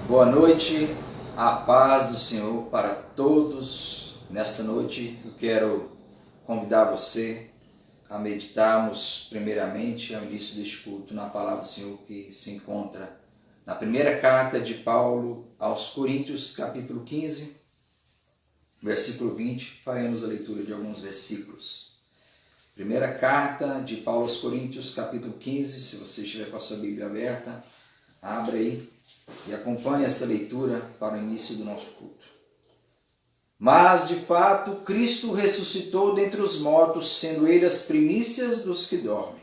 Boa noite, a paz do Senhor para todos. Nesta noite eu quero convidar você a meditarmos primeiramente ao início deste culto na palavra do Senhor que se encontra na primeira carta de Paulo aos Coríntios, capítulo 15, versículo 20. Faremos a leitura de alguns versículos. Primeira carta de Paulo aos Coríntios, capítulo 15, se você estiver com a sua Bíblia aberta, abre aí e acompanhe esta leitura para o início do nosso culto. Mas, de fato, Cristo ressuscitou dentre os mortos, sendo ele as primícias dos que dormem.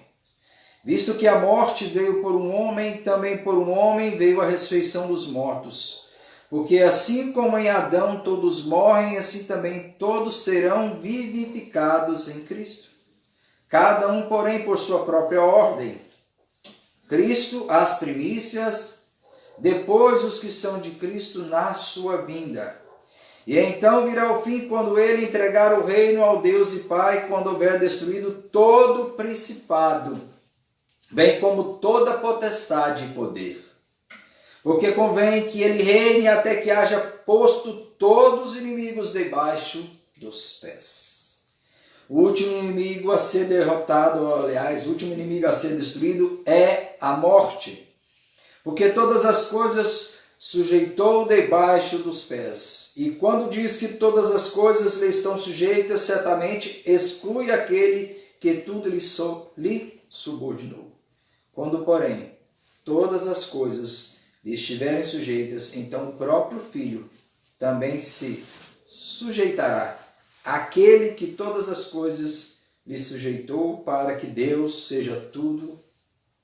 Visto que a morte veio por um homem, também por um homem veio a ressurreição dos mortos. Porque assim como em Adão todos morrem, assim também todos serão vivificados em Cristo. Cada um, porém, por sua própria ordem. Cristo, as primícias, depois os que são de Cristo na sua vinda. E então virá o fim, quando ele entregar o reino ao Deus e Pai, quando houver destruído todo o principado, bem como toda potestade e poder. Porque convém que ele reine até que haja posto todos os inimigos debaixo dos pés. O último inimigo a ser derrotado, aliás, o último inimigo a ser destruído é a morte. Porque todas as coisas sujeitou debaixo dos pés. E quando diz que todas as coisas lhe estão sujeitas, certamente exclui aquele que tudo lhe subordinou. Quando, porém, todas as coisas lhe estiverem sujeitas, então o próprio Filho também se sujeitará àquele que todas as coisas lhe sujeitou, para que Deus seja tudo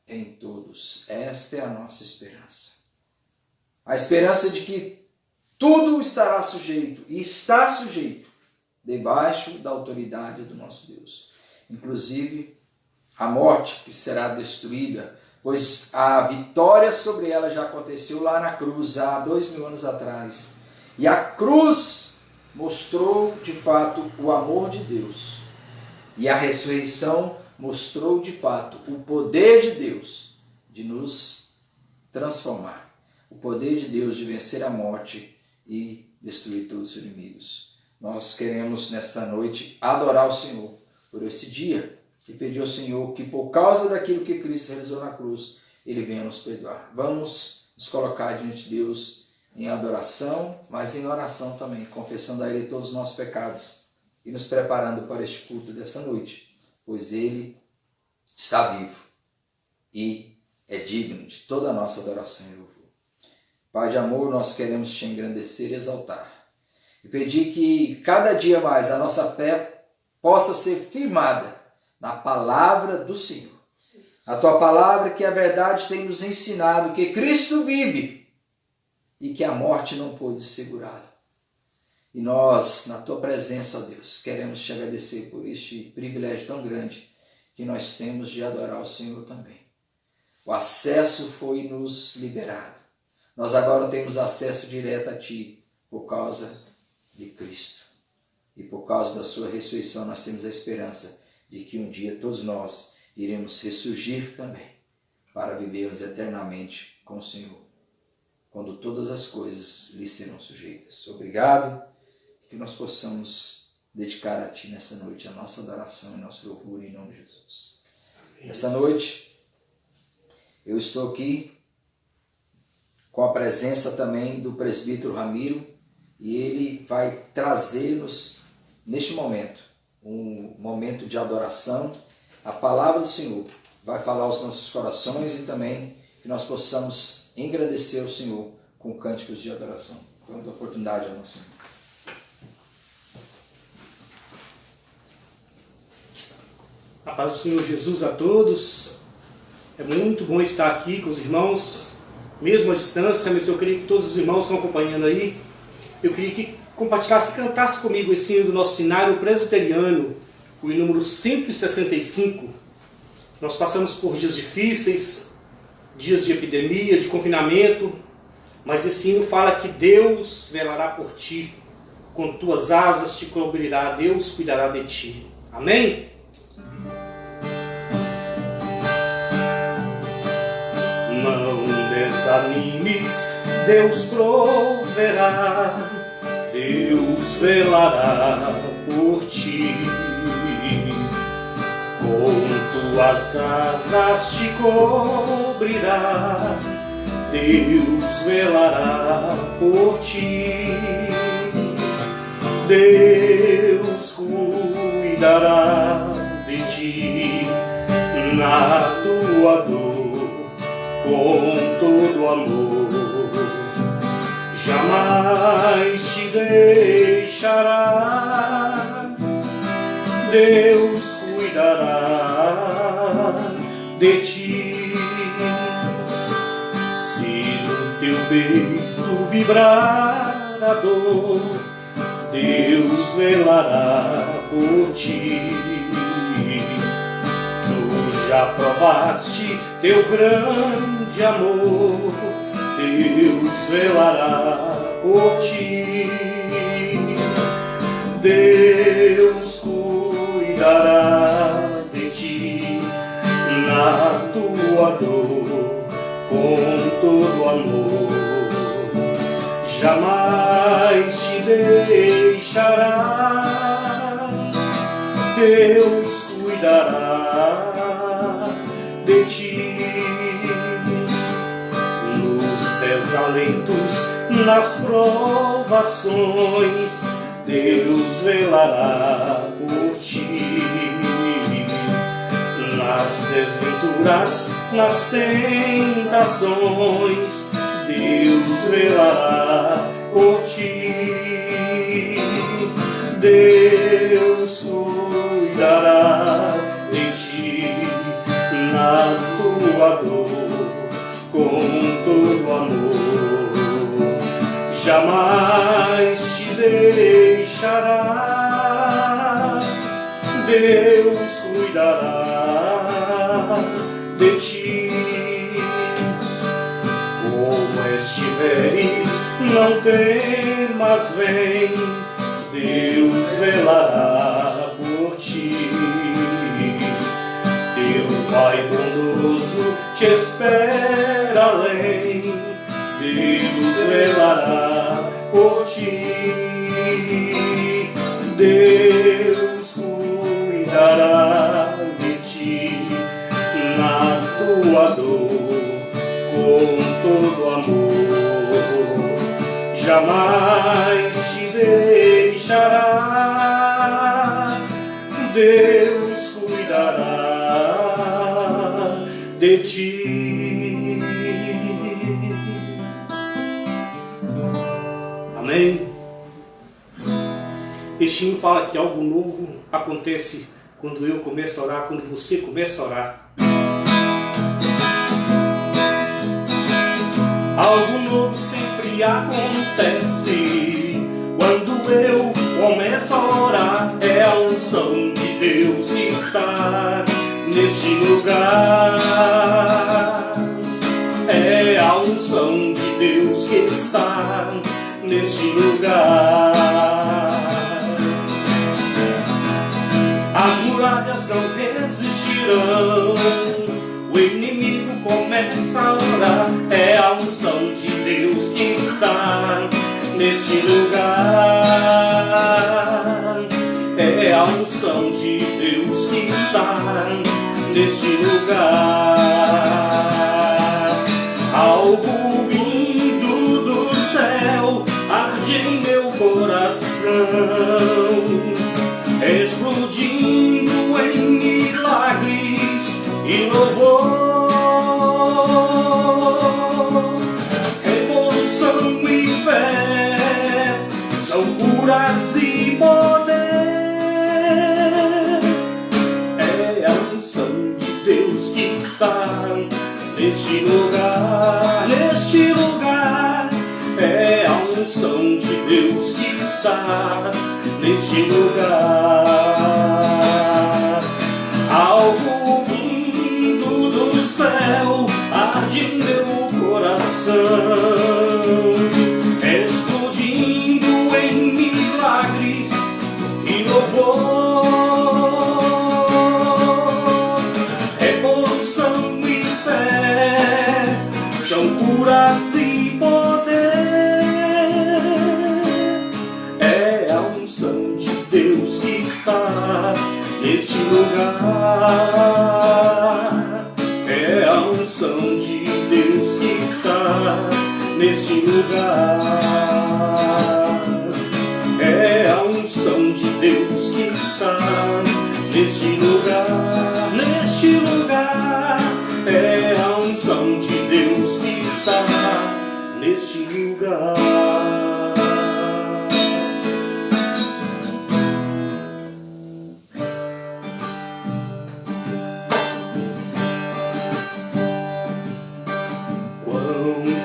em todos. Esta é a nossa esperança. A esperança de que tudo estará sujeito, e está sujeito, debaixo da autoridade do nosso Deus. Inclusive a morte, que será destruída, pois a vitória sobre ela já aconteceu lá na cruz, há 2000 anos atrás. E a cruz mostrou de fato o amor de Deus. E a ressurreição mostrou de fato o poder de Deus de nos transformar. O poder de Deus de vencer a morte e destruir todos os inimigos. Nós queremos nesta noite adorar o Senhor por esse dia e pedir ao Senhor que por causa daquilo que Cristo realizou na cruz, Ele venha nos perdoar. Vamos nos colocar diante de Deus em adoração, mas em oração também, confessando a Ele todos os nossos pecados e nos preparando para este culto desta noite, pois Ele está vivo e é digno de toda a nossa adoração e louvor. Pai de amor, nós queremos te engrandecer e exaltar. E pedir que cada dia mais a nossa fé possa ser firmada na palavra do Senhor. A tua palavra, que a verdade tem nos ensinado que Cristo vive e que a morte não pôde segurá-lo. E nós, na tua presença, ó Deus, queremos te agradecer por este privilégio tão grande que nós temos de adorar o Senhor também. O acesso foi nos liberado. Nós agora temos acesso direto a Ti por causa de Cristo. E por causa da sua ressurreição nós temos a esperança de que um dia todos nós iremos ressurgir também para vivermos eternamente com o Senhor, quando todas as coisas lhe serão sujeitas. Obrigado, que nós possamos dedicar a Ti nesta noite a nossa adoração e nosso louvor em nome de Jesus. Nesta noite eu estou aqui com a presença também do presbítero Ramiro, e ele vai trazer-nos, neste momento, um momento de adoração. A palavra do Senhor vai falar aos nossos corações e também que nós possamos engrandecer o Senhor com cânticos de adoração. Damos a oportunidade ao nosso Senhor. A paz do Senhor Jesus a todos. É muito bom estar aqui com os irmãos, mesmo à distância, mas eu queria que todos os irmãos estão acompanhando aí, eu queria que compartilhasse, cantasse comigo esse hino do nosso cenário presbiteriano, o hino número 165. Nós passamos por dias difíceis, dias de epidemia, de confinamento, mas esse hino fala que Deus velará por ti, com tuas asas te cobrirá, Deus cuidará de ti. Amém? Não desanimes, Deus proverá, Deus velará por ti. Com tuas asas te cobrirá, Deus velará por ti. Deus cuidará de ti na tua dor, com todo amor. Jamais te deixará, Deus cuidará de ti. Se no teu peito vibrar a dor, Deus velará por ti. Tu já provaste teu grande amor, Deus velará por ti. Deus cuidará de ti na tua dor, com todo amor. Jamais te deixará, Deus cuidará de ti. Nos desalentos, nas provações, Deus velará por ti. Nas desventuras, nas tentações, Deus velará por ti. Deus cuidará de ti na tua dor, com todo amor. Jamais te deixará, Deus cuidará de ti. Como estiveres, não temas, vem, Deus velará por ti. Teu Pai bondoso te espera além, Deus velará por ti. Deus cuidará de ti na tua dor, com todo amor. Jamais te deixará, Deus cuidará de ti. Amém? Este hino fala que algo novo acontece quando eu começo a orar, quando você começa a orar. Algo novo sempre acontece quando eu começo a orar. É a unção de Deus que está neste lugar. É a unção de Deus que está neste lugar. As muralhas não resistirão, o inimigo começa a orar. É a unção de Deus que está neste lugar. É a unção de Deus que está neste lugar. Algo vindo do céu arde em meu coração, explodindo em milagres e louvor. Revolução e fé são curas e poder. É a unção de Deus que está neste lugar, neste lugar. É a unção de Deus que está neste lugar. Algo vindo do céu arde em meu coração, explodindo em milagres e louvor. Revolução e fé são curas e poder. É a unção de Deus que está neste lugar. É a unção de Deus que está neste lugar. Neste lugar. É a unção de Deus que está neste lugar.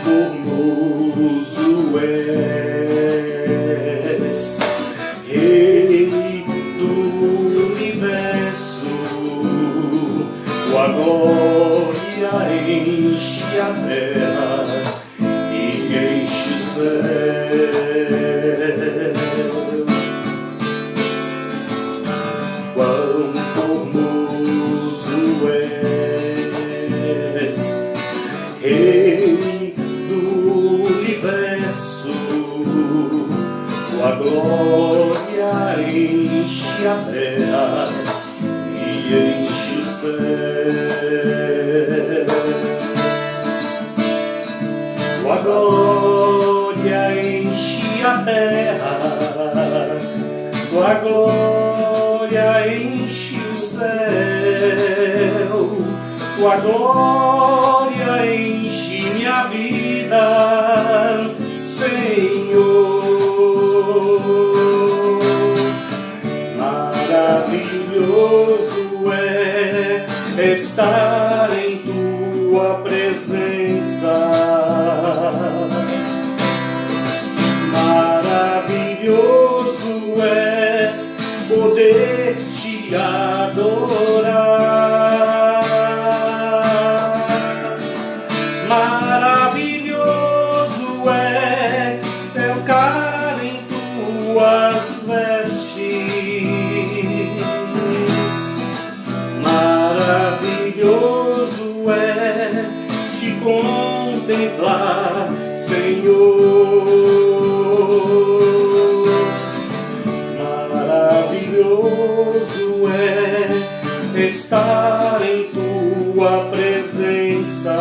Formoso és, Rei do universo, tua glória enche a terra e enche o céu. Quão formoso és, Rei do universo, tua glória enche a terra e enche o céu. Tua glória enche a terra, tua glória enche o céu. Tua glória enche minha vida, Senhor. Maravilhoso é estar em tua presença. Maravilhoso és poder te adorar. Maravilhoso é tocar em tuas vestes. Maravilhoso é te contemplar, Senhor. Maravilhoso é estar em tua presença.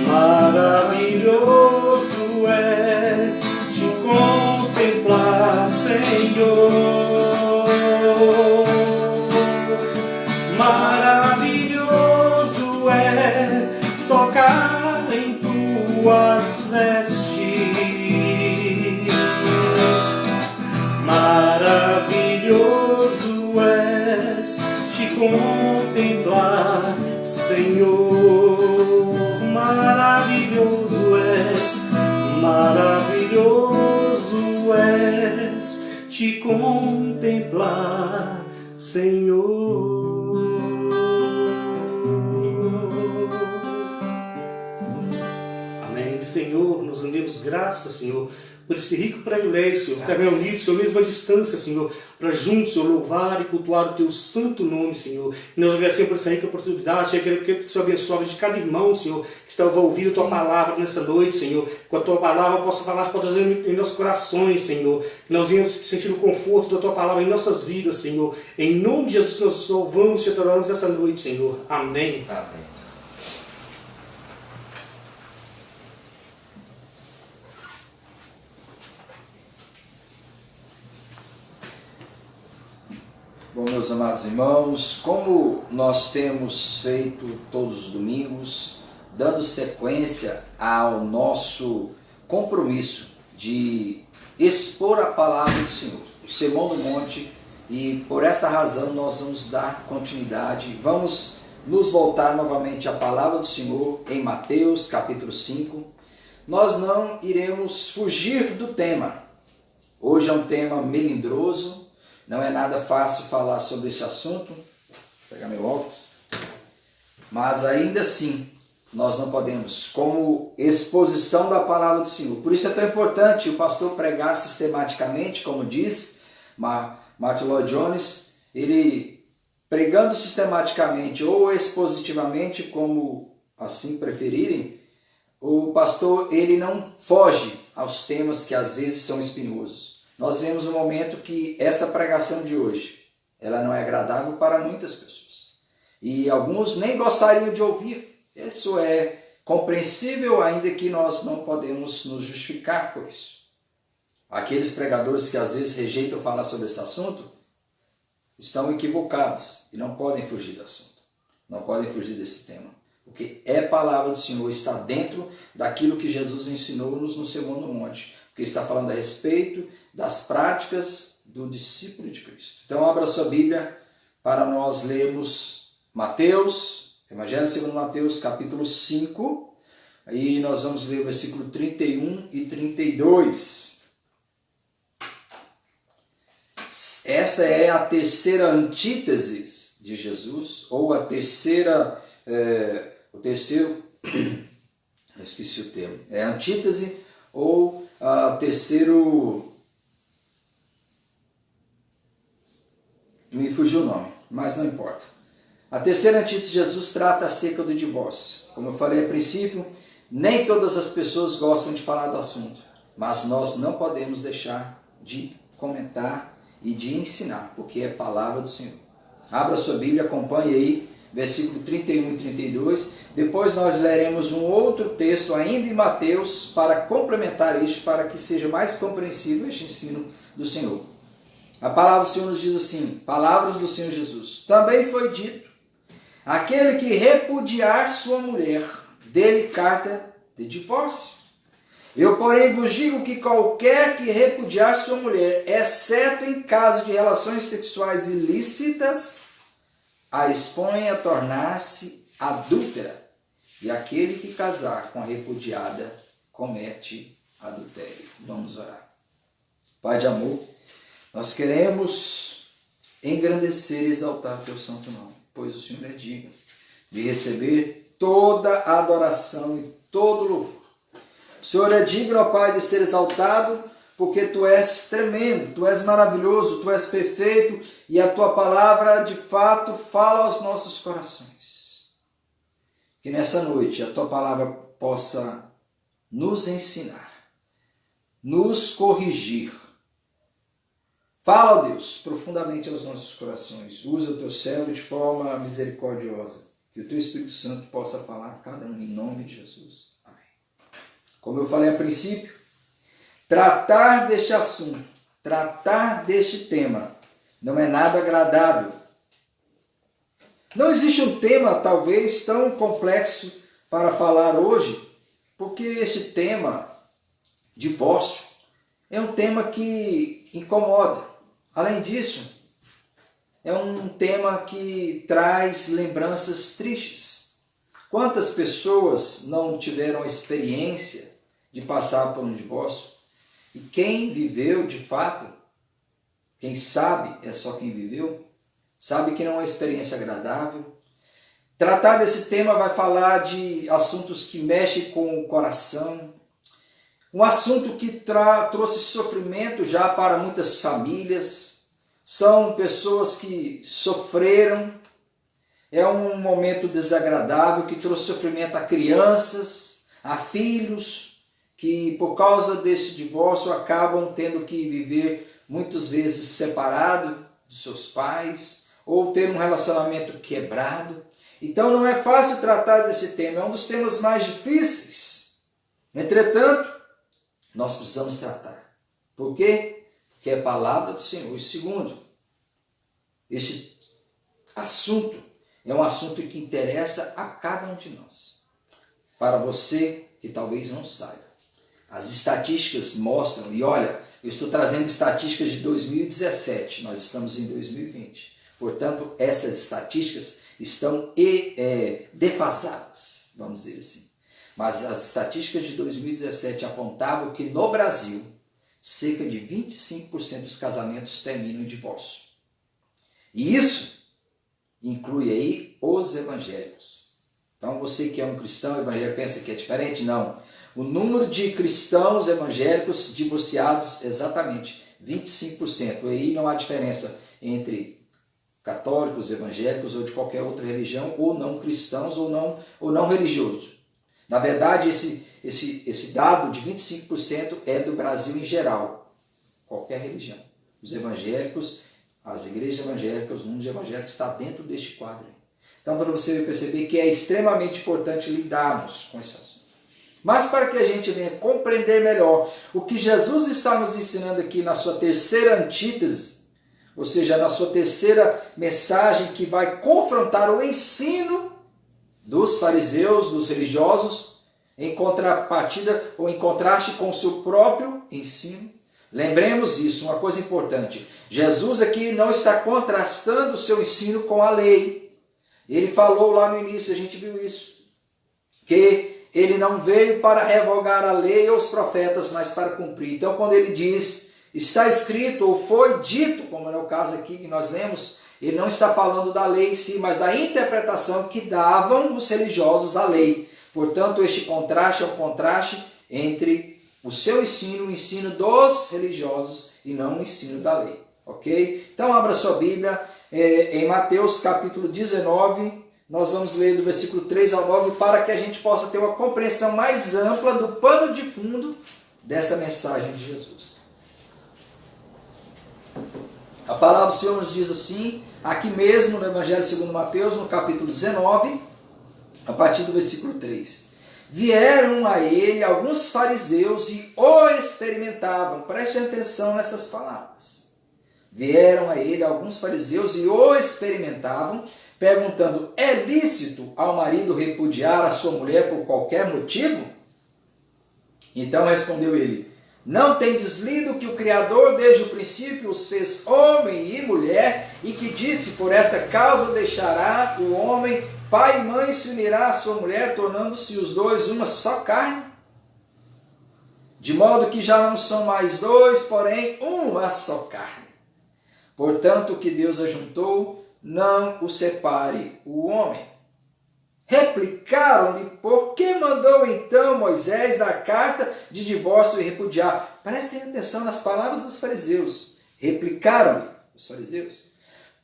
Maravilhoso é te contemplar, Senhor. Maravilhoso é tocar em tuas vestes. Maravilhoso és te contemplar, Senhor. Maravilhoso és, maravilhoso és te contemplar, Senhor. Amém. Senhor, nós rendemos graças, Senhor, por esse rico privilégio, Senhor, estar reunidos, Senhor, mesmo à distância, Senhor, para juntos, Senhor, louvar e cultuar o Teu santo nome, Senhor. E nós agradecemos por essa rica oportunidade, Senhor, que o Senhor abençoe de cada irmão, Senhor, que está ouvindo a Tua palavra nessa noite, Senhor. Com a Tua palavra possa falar, pode trazer em nossos corações, Senhor. Que nós venhamos sentir o conforto da Tua palavra em nossas vidas, Senhor. Em nome de Jesus, nós louvamos e te adoramos essa noite, Senhor. Amém. Amém. Bom, meus amados irmãos, como nós temos feito todos os domingos, dando sequência ao nosso compromisso de expor a palavra do Senhor, o Sermão do Monte, e por esta razão nós vamos dar continuidade, vamos nos voltar novamente à palavra do Senhor em Mateus capítulo 5. Nós não iremos fugir do tema. Hoje é um tema melindroso. Não é nada fácil falar sobre esse assunto. Vou pegar meu óculos. Mas ainda assim, nós não podemos, como exposição da palavra do Senhor. Por isso é tão importante o pastor pregar sistematicamente, como diz Martin Lloyd Jones, ele pregando sistematicamente ou expositivamente, como assim preferirem, o pastor ele não foge aos temas que às vezes são espinhosos. Nós vemos um momento que esta pregação de hoje ela não é agradável para muitas pessoas. E alguns nem gostariam de ouvir. Isso é compreensível, ainda que nós não podemos nos justificar por isso. Aqueles pregadores que às vezes rejeitam falar sobre esse assunto estão equivocados e não podem fugir do assunto. Não podem fugir desse tema. Porque é palavra do Senhor, está dentro daquilo que Jesus ensinou-nos no Sermão do Monte. Porque está falando a respeito das práticas do discípulo de Cristo. Então abra sua Bíblia para nós lermos Mateus, Evangelho segundo Mateus, capítulo 5. Aí nós vamos ler o versículo 31 e 32. Esta é a terceira antítese de Jesus, ou a terceira, eu esqueci o termo, é antítese ou a terceiro, me fugiu o nome, mas não importa. A terceira antítese de Jesus trata acerca do divórcio. Como eu falei a princípio, nem todas as pessoas gostam de falar do assunto, mas nós não podemos deixar de comentar e de ensinar, porque é palavra do Senhor. Abra sua Bíblia, acompanhe aí, versículo 31 e 32. Depois nós leremos um outro texto ainda em Mateus para complementar este, para que seja mais compreensível este ensino do Senhor. A palavra do Senhor nos diz assim, palavras do Senhor Jesus. Também foi dito, aquele que repudiar sua mulher, dê-lhe carta de divórcio. Eu, porém, vos digo que qualquer que repudiar sua mulher, exceto em caso de relações sexuais ilícitas, a expõe a tornar-se adúltera. E aquele que casar com a repudiada comete adultério. Vamos orar. Pai de amor, nós queremos engrandecer e exaltar o teu santo nome, pois o Senhor é digno de receber toda a adoração e todo o louvor. O Senhor é digno, ó Pai, de ser exaltado, porque Tu és tremendo, Tu és maravilhoso, Tu és perfeito, e a Tua palavra, de fato, fala aos nossos corações. Que nessa noite a Tua palavra possa nos ensinar, nos corrigir. Fala, ó Deus, profundamente aos nossos corações. Usa o Teu servo de forma misericordiosa, que o Teu Espírito Santo possa falar a cada um, em nome de Jesus. Como eu falei a princípio, tratar deste assunto, tratar deste tema, não é nada agradável. Não existe um tema, talvez, tão complexo para falar hoje, porque este tema, divórcio, é um tema que incomoda. Além disso, é um tema que traz lembranças tristes. Quantas pessoas não tiveram a experiência de passar por um divórcio? E quem viveu de fato, quem sabe, é só quem viveu, sabe que não é uma experiência agradável. Tratar desse tema vai falar de assuntos que mexem com o coração, um assunto que trouxe sofrimento já para muitas famílias, são pessoas que sofreram. É um momento desagradável que trouxe sofrimento a crianças, a filhos, que por causa desse divórcio acabam tendo que viver muitas vezes separado dos seus pais, ou ter um relacionamento quebrado. Então não é fácil tratar desse tema, é um dos temas mais difíceis. Entretanto, nós precisamos tratar. Por quê? Porque é a palavra do Senhor. E segundo, este assunto é um assunto que interessa a cada um de nós. Para você que talvez não saiba, as estatísticas mostram, e olha, eu estou trazendo estatísticas de 2017, nós estamos em 2020. Portanto, essas estatísticas estão defasadas, vamos dizer assim. Mas as estatísticas de 2017 apontavam que no Brasil, cerca de 25% dos casamentos terminam em divórcio. E isso inclui aí os evangélicos. Então você que é um cristão evangélico pensa que é diferente? Não. O número de cristãos evangélicos divorciados, exatamente, 25%. E aí não há diferença entre católicos, evangélicos ou de qualquer outra religião, ou não cristãos ou não religiosos. Na verdade, esse dado de 25% é do Brasil em geral, qualquer religião. Os evangélicos As igrejas evangélicas, os mundos evangélicos está dentro deste quadro. Então, para você perceber que é extremamente importante lidarmos com esse assunto. Mas para que a gente venha compreender melhor o que Jesus está nos ensinando aqui na sua terceira antítese, ou seja, na sua terceira mensagem que vai confrontar o ensino dos fariseus, dos religiosos, em contrapartida ou em contraste com o seu próprio ensino. Lembremos isso, uma coisa importante. Jesus aqui não está contrastando o seu ensino com a lei. Ele falou lá no início, a gente viu isso, que ele não veio para revogar a lei ou os profetas, mas para cumprir. Então, quando ele diz, está escrito ou foi dito, como é o caso aqui que nós lemos, ele não está falando da lei em si, mas da interpretação que davam os religiosos à lei. Portanto, este contraste é um contraste entre o seu ensino, o ensino dos religiosos e não o ensino da lei. Ok? Então, abra sua Bíblia em Mateus capítulo 19, nós vamos ler do versículo 3 ao 9 para que a gente possa ter uma compreensão mais ampla do pano de fundo dessa mensagem de Jesus. A palavra do Senhor nos diz assim, aqui mesmo no Evangelho segundo Mateus, no capítulo 19, a partir do versículo 3. Vieram a ele alguns fariseus e o experimentavam. Preste atenção nessas palavras. Vieram a ele alguns fariseus e o experimentavam, perguntando, é lícito ao marido repudiar a sua mulher por qualquer motivo? Então respondeu ele, não tendes lido que o Criador desde o princípio os fez homem e mulher, e que disse, por esta causa deixará o homem pai e mãe, se unirá à sua mulher, tornando-se os dois uma só carne? De modo que já não são mais dois, porém uma só carne. Portanto, o que Deus ajuntou, não o separe o homem. Replicaram-lhe, por que mandou então Moisés dar carta de divórcio e repudiar? Prestem atenção nas palavras dos fariseus. Replicaram-lhe os fariseus.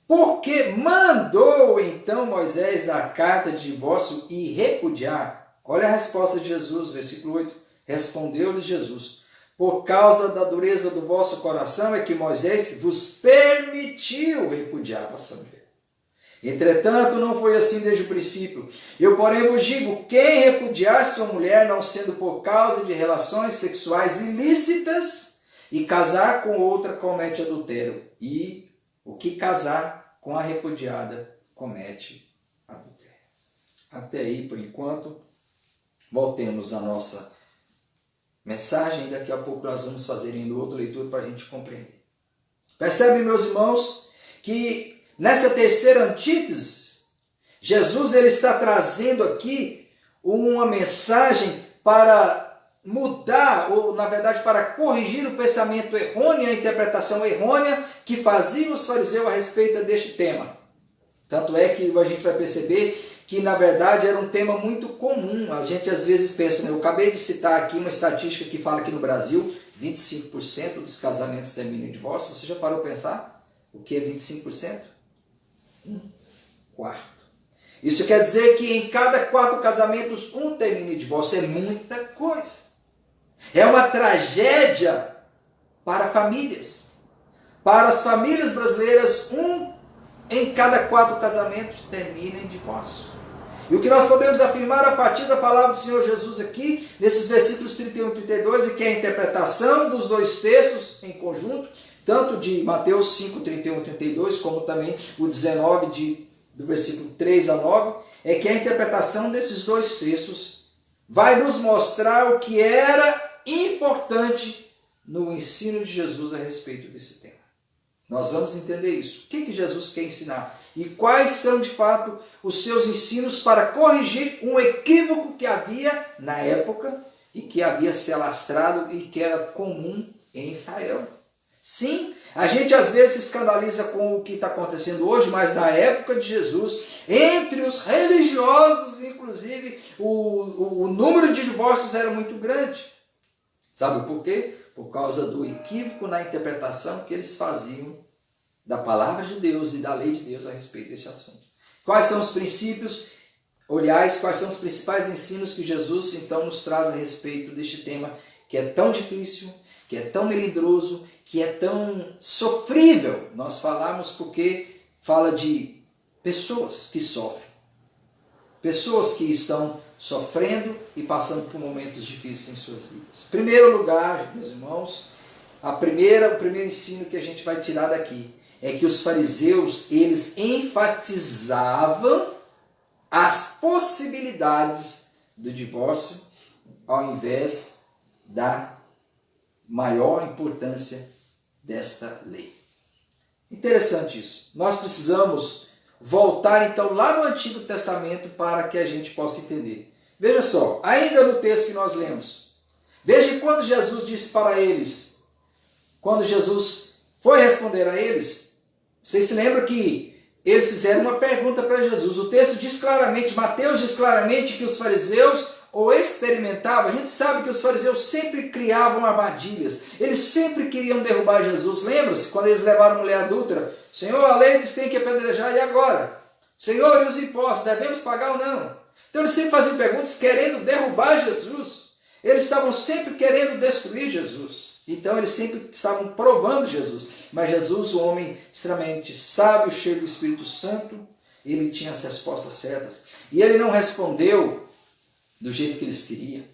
Por que mandou então Moisés dar carta de divórcio e repudiar? Olha a resposta de Jesus, versículo 8. Respondeu-lhe Jesus, por causa da dureza do vosso coração é que Moisés vos permitiu repudiar vossa mulher. Entretanto, não foi assim desde o princípio. Eu, porém, vos digo, quem repudiar sua mulher, não sendo por causa de relações sexuais ilícitas, e casar com outra, comete adultério. E o que casar com a repudiada, comete adultério. Até aí, por enquanto, voltemos à nossa mensagem. Daqui a pouco nós vamos fazer ainda outra leitura para a gente compreender. Percebem, meus irmãos, que nessa terceira antítese, Jesus ele está trazendo aqui uma mensagem para mudar, ou na verdade para corrigir o pensamento errôneo, a interpretação errônea que faziam os fariseus a respeito deste tema. Tanto é que a gente vai perceber que na verdade era um tema muito comum. A gente às vezes pensa, né? Eu acabei de citar aqui uma estatística que fala que no Brasil 25% dos casamentos terminam em divórcio. Você já parou para pensar o que é 25%? 1/4. Isso quer dizer que em cada 4 casamentos, um termina em divórcio. É muita coisa. É uma tragédia para famílias. Para as famílias brasileiras, 1 em cada 4 casamentos termina em divórcio. E o que nós podemos afirmar a partir da palavra do Senhor Jesus aqui, nesses versículos 31 e 32, e que é a interpretação dos dois textos em conjunto, tanto de Mateus 5, 31 e 32, como também o 19, do versículo 3 a 9, é que a interpretação desses dois textos vai nos mostrar o que era importante no ensino de Jesus a respeito desse tema. Nós vamos entender isso. O que Jesus quer ensinar? E quais são, de fato, os seus ensinos para corrigir um equívoco que havia na época e que havia se alastrado e que era comum em Israel. Sim, a gente às vezes se escandaliza com o que está acontecendo hoje, mas na época de Jesus, entre os religiosos, inclusive, o número de divórcios era muito grande. Sabe por quê? Por causa do equívoco na interpretação que eles faziam da palavra de Deus e da lei de Deus a respeito desse assunto. Quais são os princípios, aliás, quais são os principais ensinos que Jesus então nos traz a respeito deste tema que é tão difícil, que é tão melindroso, que é tão sofrível. Nós falamos porque fala de pessoas que sofrem. Pessoas que estão sofrendo e passando por momentos difíceis em suas vidas. Em primeiro lugar, meus irmãos, o primeiro ensino que a gente vai tirar daqui é que os fariseus, eles enfatizavam as possibilidades do divórcio ao invés da maior importância desta lei. Interessante isso. Nós precisamos voltar então lá no Antigo Testamento para que a gente possa entender. Veja só, ainda no texto que nós lemos, veja quando Jesus disse para eles, quando Jesus foi responder a eles, vocês se lembram que eles fizeram uma pergunta para Jesus. O texto diz claramente, Mateus diz claramente que os fariseus ou experimentavam, a gente sabe que os fariseus sempre criavam armadilhas, eles sempre queriam derrubar Jesus. Lembra-se quando eles levaram a mulher adúltera? Senhor, a lei diz que tem que apedrejar, e agora? Senhor, e os impostos, devemos pagar ou não? Então eles sempre faziam perguntas querendo derrubar Jesus. Eles estavam sempre querendo destruir Jesus. Então eles sempre estavam provando Jesus. Mas Jesus, o homem extremamente sábio, cheio do Espírito Santo, ele tinha as respostas certas. E ele não respondeu do jeito que eles queriam.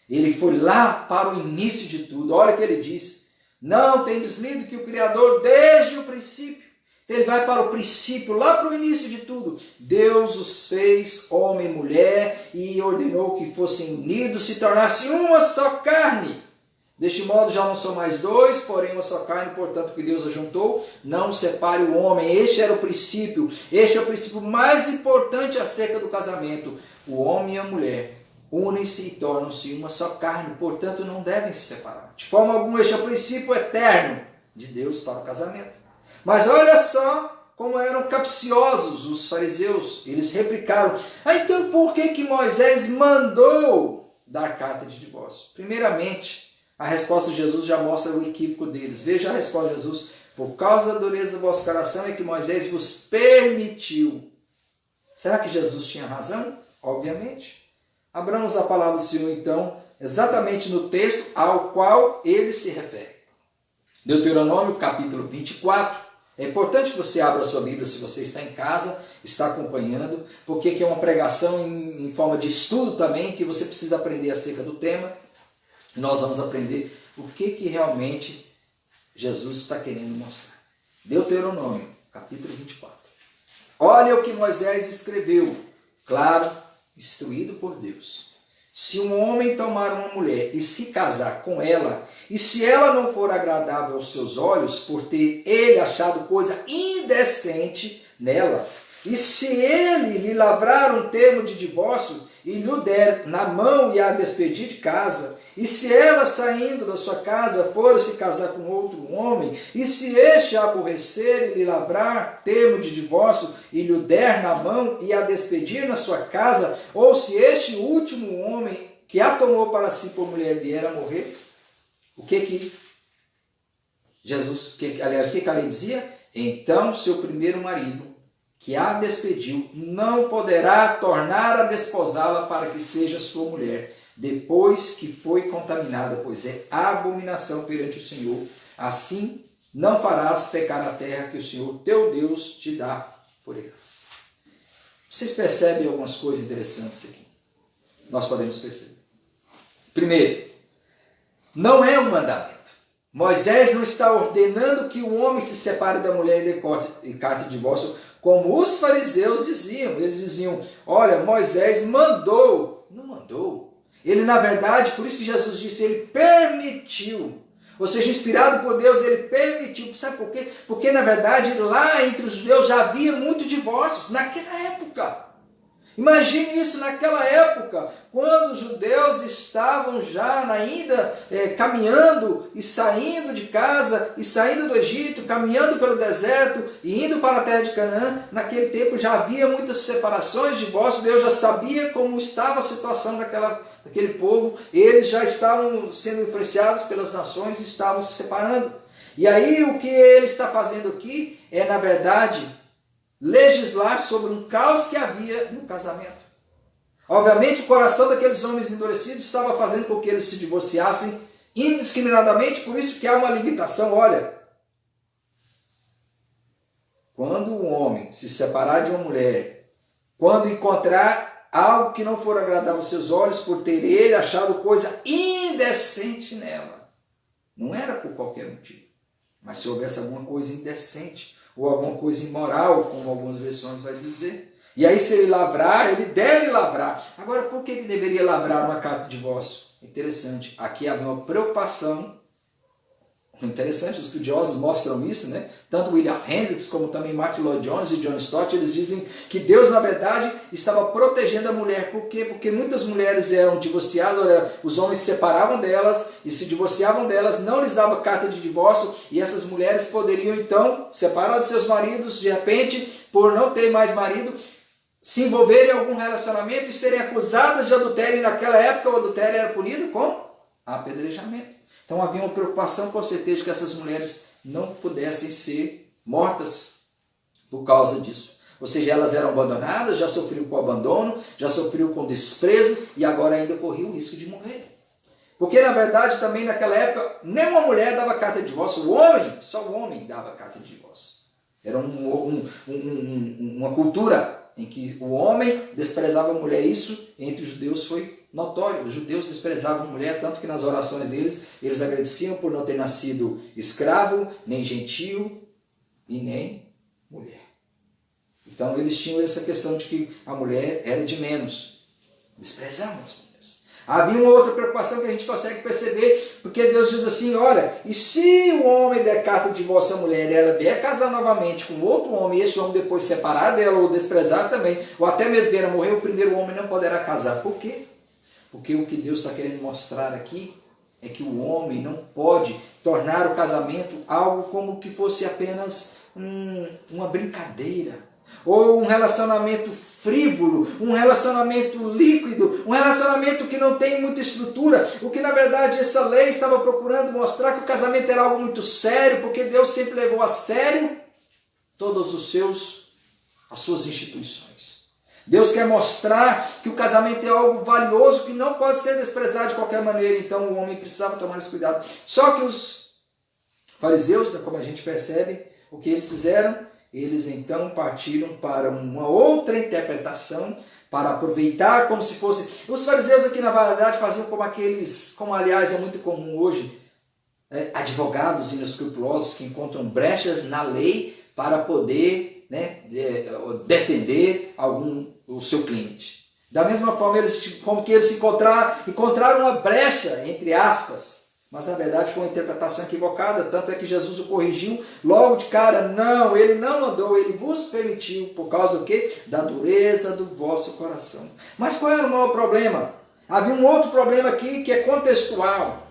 Ele foi lá para o início de tudo. Olha o que ele disse. Não tendes lido que o Criador desde o princípio. Então ele vai para o princípio, lá para o início de tudo. Deus os fez homem e mulher e ordenou que fossem unidos, se tornassem uma só carne. Deste modo já não são mais dois, porém uma só carne, portanto que Deus ajuntou, não separe o homem. Este era o princípio, este é o princípio mais importante acerca do casamento. O homem e a mulher unem-se e tornam-se uma só carne, portanto não devem se separar. De forma alguma, este é o princípio eterno de Deus para o casamento. Mas olha só como eram capciosos os fariseus. Eles replicaram, então por que Moisés mandou dar carta de divórcio? Primeiramente, a resposta de Jesus já mostra o equívoco deles. Veja a resposta de Jesus. Por causa da dureza do vosso coração é que Moisés vos permitiu. Será que Jesus tinha razão? Obviamente. Abramos a palavra do Senhor, então, exatamente no texto ao qual ele se refere. Deuteronômio, capítulo 24. É importante que você abra a sua Bíblia se você está em casa, está acompanhando, porque aqui é uma pregação em forma de estudo também, que você precisa aprender acerca do tema. Nós vamos aprender o que realmente Jesus está querendo mostrar. Deuteronômio, capítulo 24. Olha o que Moisés escreveu, claro, instruído por Deus. Se um homem tomar uma mulher e se casar com ela, e se ela não for agradável aos seus olhos, por ter ele achado coisa indecente nela, e se ele lhe lavrar um termo de divórcio e lhe der na mão e a despedir de casa, e se ela, saindo da sua casa, for se casar com outro homem, e se este a aborrecer e lhe lavrar termo de divórcio e lhe der na mão e a despedir na sua casa, ou se este último homem que a tomou para si por mulher vier a morrer, o que Jesus, aliás, o que a lei dizia? Então seu primeiro marido, que a despediu, não poderá tornar a desposá-la para que seja sua mulher, depois que foi contaminada, pois é abominação perante o Senhor. Assim não farás pecar na terra que o Senhor teu Deus te dá por elas. Vocês percebem algumas coisas interessantes aqui? Nós podemos perceber. Primeiro, não é um mandamento. Moisés não está ordenando que o homem se separe da mulher e dê carta de divórcio, como os fariseus diziam. Eles diziam, olha, Moisés mandou. Não mandou. Ele, na verdade, por isso que Jesus disse, ele permitiu. Ou seja, inspirado por Deus, ele permitiu. Sabe por quê? Porque, na verdade, lá entre os judeus já havia muitos divórcios, naquela época. Imagine isso naquela época, quando os judeus estavam já ainda caminhando e saindo de casa, e saindo do Egito, caminhando pelo deserto e indo para a terra de Canaã. Naquele tempo já havia muitas separações, divórcios. Deus já sabia como estava a situação daquele povo. Eles já estavam sendo influenciados pelas nações e estavam se separando. E aí o que ele está fazendo aqui é, na verdade, legislar sobre um caos que havia no casamento. Obviamente o coração daqueles homens endurecidos estava fazendo com que eles se divorciassem indiscriminadamente, por isso que há uma limitação. Olha, quando o homem se separar de uma mulher, quando encontrar algo que não for agradável aos seus olhos, por ter ele achado coisa indecente nela, não era por qualquer motivo, mas se houvesse alguma coisa indecente ou alguma coisa imoral, como algumas versões vai dizer, e aí se ele lavrar, ele deve lavrar. Agora, por que ele deveria lavrar uma carta de divórcio? Interessante, aqui havia uma preocupação. Interessante, os estudiosos mostram isso, né? Tanto William Hendricks como também Martin Lloyd-Jones e John Stott, eles dizem que Deus, na verdade, estava protegendo a mulher. Por quê? Porque muitas mulheres eram divorciadas, os homens se separavam delas e se divorciavam delas, não lhes dava carta de divórcio, e essas mulheres poderiam então separar de seus maridos, de repente, por não ter mais marido, se envolverem em algum relacionamento e serem acusadas de adultério, e naquela época o adultério era punido com apedrejamento. Então havia uma preocupação, com certeza, que essas mulheres não pudessem ser mortas por causa disso. Ou seja, elas eram abandonadas, já sofriam com abandono, já sofriam com desprezo e agora ainda corriam o risco de morrer. Porque, na verdade, também naquela época, nenhuma mulher dava carta de divórcio. O homem, só o homem dava carta de divórcio. Era uma cultura em que o homem desprezava a mulher. Isso entre os judeus foi notório. Os judeus desprezavam a mulher, tanto que nas orações deles, eles agradeciam por não ter nascido escravo, nem gentio e nem mulher. Então eles tinham essa questão de que a mulher era de menos. Desprezavam as mulheres. Havia uma outra preocupação que a gente consegue perceber, porque Deus diz assim, olha, e se o homem der carta de divórcio à mulher e ela vier casar novamente com outro homem, e esse homem depois separar dela ou desprezar também, ou até mesmo vier a morrer, o primeiro homem não poderá casar. Por quê? Porque o que Deus está querendo mostrar aqui é que o homem não pode tornar o casamento algo como que fosse apenas uma brincadeira, ou um relacionamento frívolo, um relacionamento líquido, um relacionamento que não tem muita estrutura, o que na verdade essa lei estava procurando mostrar que o casamento era algo muito sério, porque Deus sempre levou a sério todas as suas instituições. Deus quer mostrar que o casamento é algo valioso que não pode ser desprezado de qualquer maneira, então o homem precisava tomar esse cuidado. Só que os fariseus, como a gente percebe, o que eles fizeram? Eles então partiram para uma outra interpretação, para aproveitar como se fosse... Os fariseus aqui na verdade faziam como aliás é muito comum hoje, advogados inescrupulosos que encontram brechas na lei para poder defender o seu cliente. Da mesma forma, eles encontraram uma brecha, entre aspas, mas na verdade foi uma interpretação equivocada, tanto é que Jesus o corrigiu logo de cara. Não, ele não mandou, ele vos permitiu, por causa do quê? Da dureza do vosso coração. Mas qual era o maior problema? Havia um outro problema aqui que é contextual.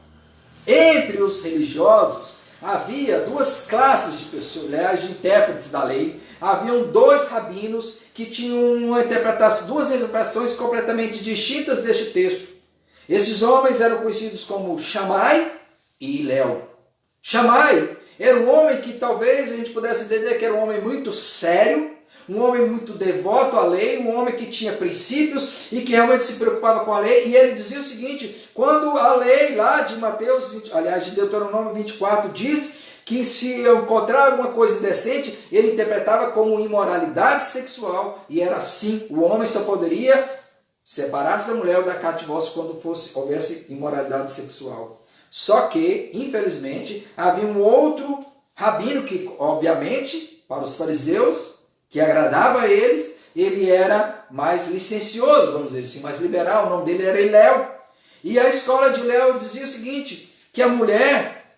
Entre os religiosos havia duas classes de pessoas, aliás, de intérpretes da lei. Haviam dois rabinos que tinham duas interpretações completamente distintas deste texto. Esses homens eram conhecidos como Shammai e Hillel. Shammai era um homem que talvez a gente pudesse entender que era um homem muito sério, um homem muito devoto à lei, um homem que tinha princípios e que realmente se preocupava com a lei. E ele dizia o seguinte, quando a lei lá de de Deuteronômio 24 diz que se eu encontrar alguma coisa indecente, ele interpretava como imoralidade sexual, e era assim, o homem só poderia separar-se da mulher ou da carta de divórcio quando houvesse imoralidade sexual. Só que, infelizmente, havia um outro rabino que, obviamente, para os fariseus, que agradava a eles, ele era mais licencioso, vamos dizer assim, mais liberal, o nome dele era Hillel. E a escola de Hillel dizia o seguinte, que a mulher,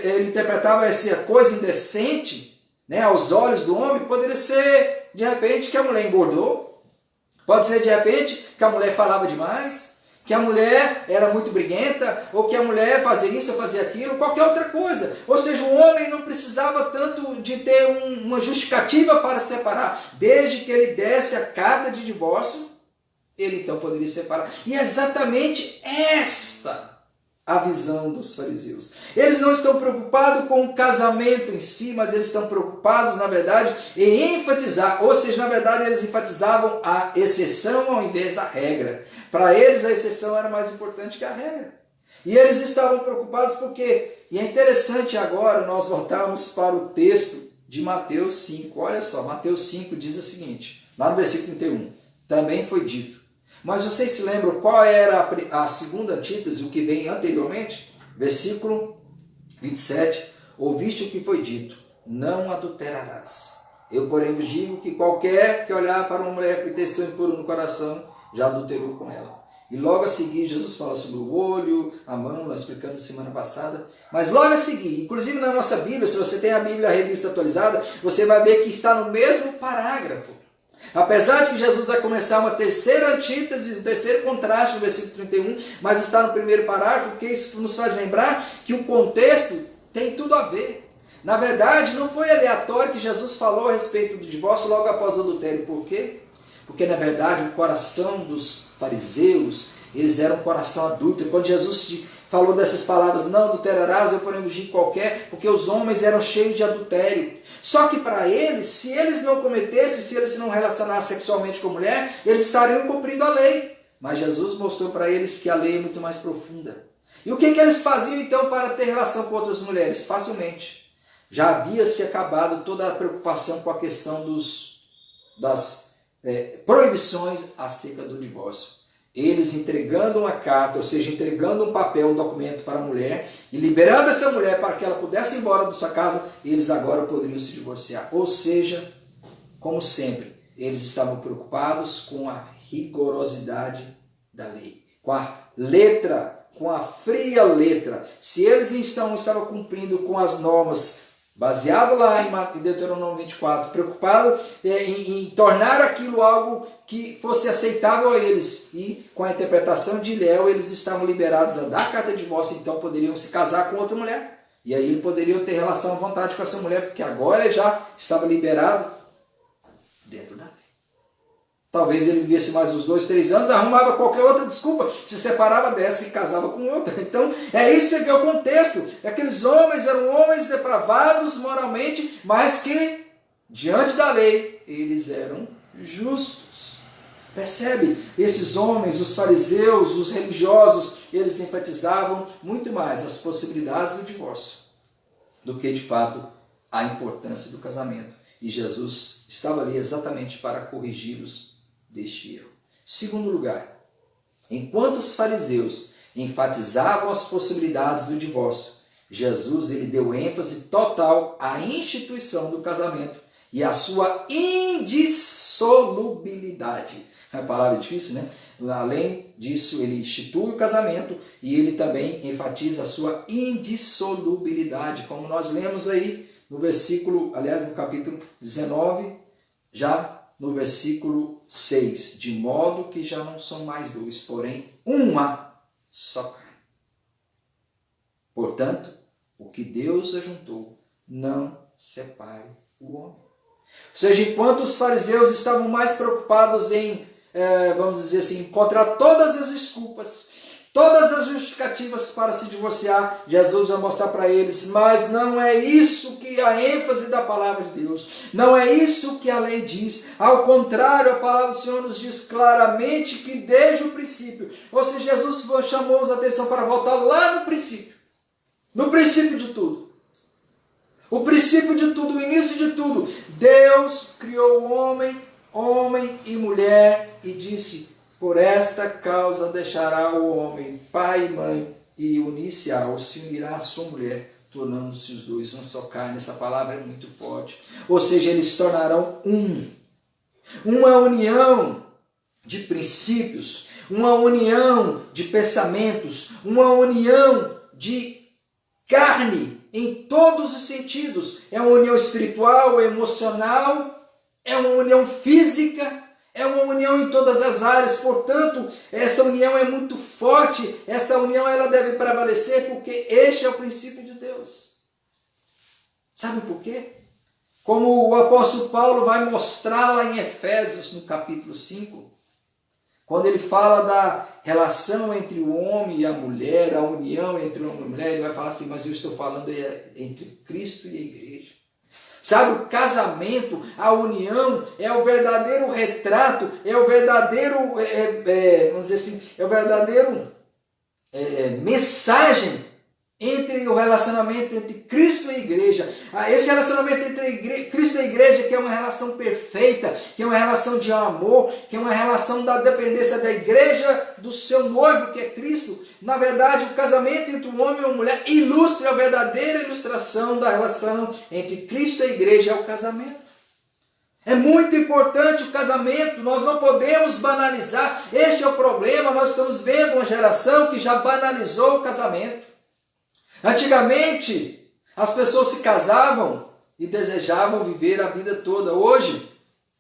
ele interpretava essa coisa indecente, aos olhos do homem, poderia ser, de repente, que a mulher engordou, pode ser, de repente, que a mulher falava demais, que a mulher era muito briguenta, ou que a mulher fazia isso ou fazia aquilo, qualquer outra coisa. Ou seja, o homem não precisava tanto de ter uma justificativa para separar. Desde que ele desse a carta de divórcio, ele então poderia separar. E é exatamente esta a visão dos fariseus. Eles não estão preocupados com o casamento em si, mas eles estão preocupados, na verdade, em enfatizar, ou seja, na verdade eles enfatizavam a exceção ao invés da regra. Para eles a exceção era mais importante que a regra. E eles estavam preocupados porque, e é interessante agora nós voltarmos para o texto de Mateus 5. Olha só, Mateus 5 diz o seguinte, lá no versículo 31, também foi dito. Mas vocês se lembram qual era a segunda antítese, o que vem anteriormente? Versículo 27, ouviste o que foi dito, não adulterarás. Eu, porém, vos digo que qualquer que olhar para uma mulher com intenção impura no coração, já adulterou com ela. E logo a seguir, Jesus fala sobre o olho, a mão, nós explicamos semana passada. Mas logo a seguir, inclusive na nossa Bíblia, se você tem a Bíblia a revista atualizada, você vai ver que está no mesmo parágrafo. Apesar de que Jesus vai começar uma terceira antítese, um terceiro contraste no versículo 31, mas está no primeiro parágrafo, porque isso nos faz lembrar que o contexto tem tudo a ver. Na verdade, não foi aleatório que Jesus falou a respeito do divórcio logo após o adultério. Por quê? Porque, na verdade, o coração dos fariseus, eles eram um coração adúltero. Quando Jesus falou dessas palavras, não adulterarás, eu porém vos digo qualquer, porque os homens eram cheios de adultério. Só que para eles, se eles não cometessem, se eles não relacionassem sexualmente com a mulher, eles estariam cumprindo a lei. Mas Jesus mostrou para eles que a lei é muito mais profunda. E o que eles faziam então para ter relação com outras mulheres? Facilmente. Já havia se acabado toda a preocupação com a questão das proibições acerca do divórcio. Eles entregando uma carta, ou seja, entregando um papel, um documento para a mulher e liberando essa mulher para que ela pudesse ir embora da sua casa, eles agora poderiam se divorciar. Ou seja, como sempre, eles estavam preocupados com a rigorosidade da lei, com a letra, com a fria letra. Se eles então estavam cumprindo com as normas, baseado lá em Deuteronômio 24, preocupado em tornar aquilo algo que fosse aceitável a eles. E com a interpretação de Léo, eles estavam liberados a dar carta de divórcio, então poderiam se casar com outra mulher. E aí ele poderia ter relação à vontade com essa mulher, porque agora ele já estava liberado dentro da lei. Talvez ele vivesse mais uns 2, 3 anos, arrumava qualquer outra desculpa, se separava dessa e casava com outra. Então, é isso que é o contexto. Aqueles homens eram homens depravados moralmente, mas que, diante da lei, eles eram justos. Percebe? Esses homens, os fariseus, os religiosos, eles enfatizavam muito mais as possibilidades do divórcio do que, de fato, a importância do casamento. E Jesus estava ali exatamente para corrigi-los deste erro. Segundo lugar, enquanto os fariseus enfatizavam as possibilidades do divórcio, Jesus ele deu ênfase total à instituição do casamento e à sua indissolubilidade. É uma palavra difícil, né? Além disso, ele institui o casamento e ele também enfatiza a sua indissolubilidade, como nós lemos aí no versículo, aliás, no capítulo 19, já no versículo 6, de modo que já não são mais dois, porém uma só carne. Portanto, o que Deus ajuntou, não separe o homem. Ou seja, enquanto os fariseus estavam mais preocupados em, vamos dizer assim, encontrar todas as desculpas, todas as justificativas para se divorciar, Jesus vai mostrar para eles, mas não é isso que a ênfase da palavra de Deus, não é isso que a lei diz, ao contrário, a palavra do Senhor nos diz claramente que desde o princípio, ou seja, Jesus chamou a atenção para voltar lá no princípio de tudo. O princípio de tudo, o início de tudo, Deus criou o homem e mulher e disse, por esta causa deixará o homem pai e mãe e unir-se-á, ou se unirá a sua mulher, tornando-se os dois uma só carne. Essa palavra é muito forte. Ou seja, eles se tornarão um. Uma união de princípios, uma união de pensamentos, uma união de carne em todos os sentidos. É uma união espiritual, emocional, é uma união física, é uma união em todas as áreas. Portanto, essa união é muito forte, essa união ela deve prevalecer porque este é o princípio de Deus. Sabe por quê? Como o apóstolo Paulo vai mostrar lá em Efésios, no capítulo 5, quando ele fala da relação entre o homem e a mulher, a união entre o homem e a mulher, ele vai falar assim, mas eu estou falando entre Cristo e a igreja. Sabe, o casamento, a união, é o verdadeiro retrato, é o verdadeiro, vamos dizer assim, é o verdadeiro mensagem entre o relacionamento entre Cristo e a igreja. Esse relacionamento entre Cristo e a igreja, que é uma relação perfeita, que é uma relação de amor, que é uma relação da dependência da igreja, do seu noivo, que é Cristo. Na verdade, o casamento entre um homem e uma mulher ilustra a verdadeira ilustração da relação entre Cristo e a igreja, é o casamento. É muito importante o casamento, nós não podemos banalizar. Este é o problema, nós estamos vendo uma geração que já banalizou o casamento. Antigamente, as pessoas se casavam e desejavam viver a vida toda. Hoje,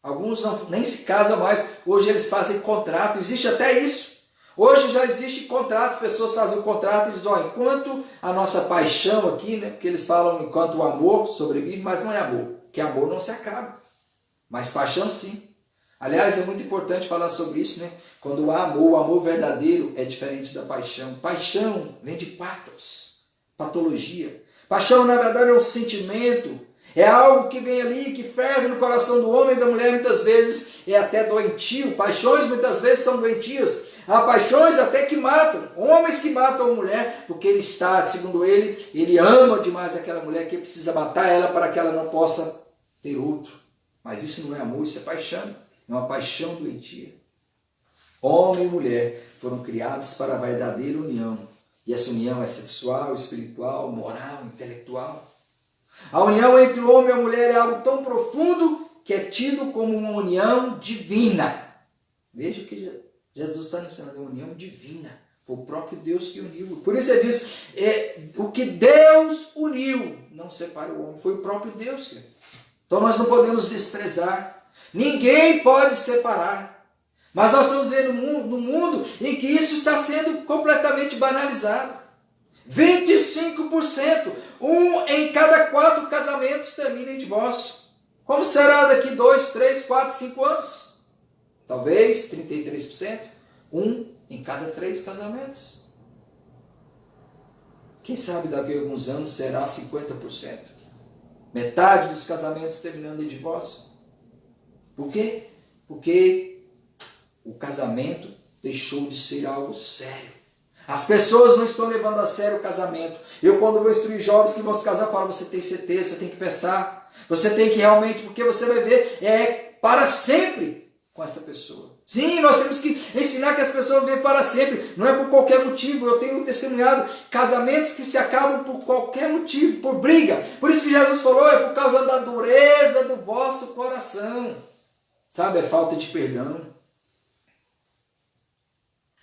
alguns nem se casam mais. Hoje eles fazem contrato. Existe até isso. Hoje já existe contrato. As pessoas fazem o contrato e dizem, enquanto a nossa paixão aqui, né? Porque eles falam enquanto o amor sobrevive, mas não é amor. Que amor não se acaba. Mas paixão sim. Aliás, é muito importante falar sobre isso, né? Quando há amor, o amor verdadeiro é diferente da paixão. Paixão vem de pathos. Patologia. Paixão, na verdade, é um sentimento, é algo que vem ali, que ferve no coração do homem e da mulher, muitas vezes é até doentio. Paixões muitas vezes são doentias. Há paixões até que matam, homens que matam a mulher, porque ele está, segundo ele ama demais aquela mulher que precisa matar ela para que ela não possa ter outro. Mas isso não é amor, isso é paixão, é uma paixão doentia. Homem e mulher foram criados para a verdadeira união. E essa união é sexual, espiritual, moral, intelectual. A união entre o homem e a mulher é algo tão profundo que é tido como uma união divina. Veja que Jesus está ensinando, é uma união divina. Foi o próprio Deus que uniu. Por isso ele diz, o que Deus uniu, não separa o homem. Foi o próprio Deus. Então nós não podemos desprezar. Ninguém pode separar. Mas nós estamos vendo no mundo em que isso está sendo completamente banalizado. 25%, 1 em cada 4 casamentos termina em divórcio. Como será daqui 2, 3, 4, 5 anos? Talvez 33%, 1 em cada 3 casamentos. Quem sabe daqui a alguns anos será 50%. Metade dos casamentos terminando em divórcio. Por quê? Porque o casamento deixou de ser algo sério. As pessoas não estão levando a sério o casamento. Eu, quando vou instruir jovens que vão se casar, falo, você tem certeza, você tem que pensar. Você tem que realmente, porque você vai ver, para sempre com essa pessoa. Sim, nós temos que ensinar que as pessoas vivem para sempre. Não é por qualquer motivo. Eu tenho testemunhado casamentos que se acabam por qualquer motivo, por briga. Por isso que Jesus falou, é por causa da dureza do vosso coração. Sabe, é falta de perdão.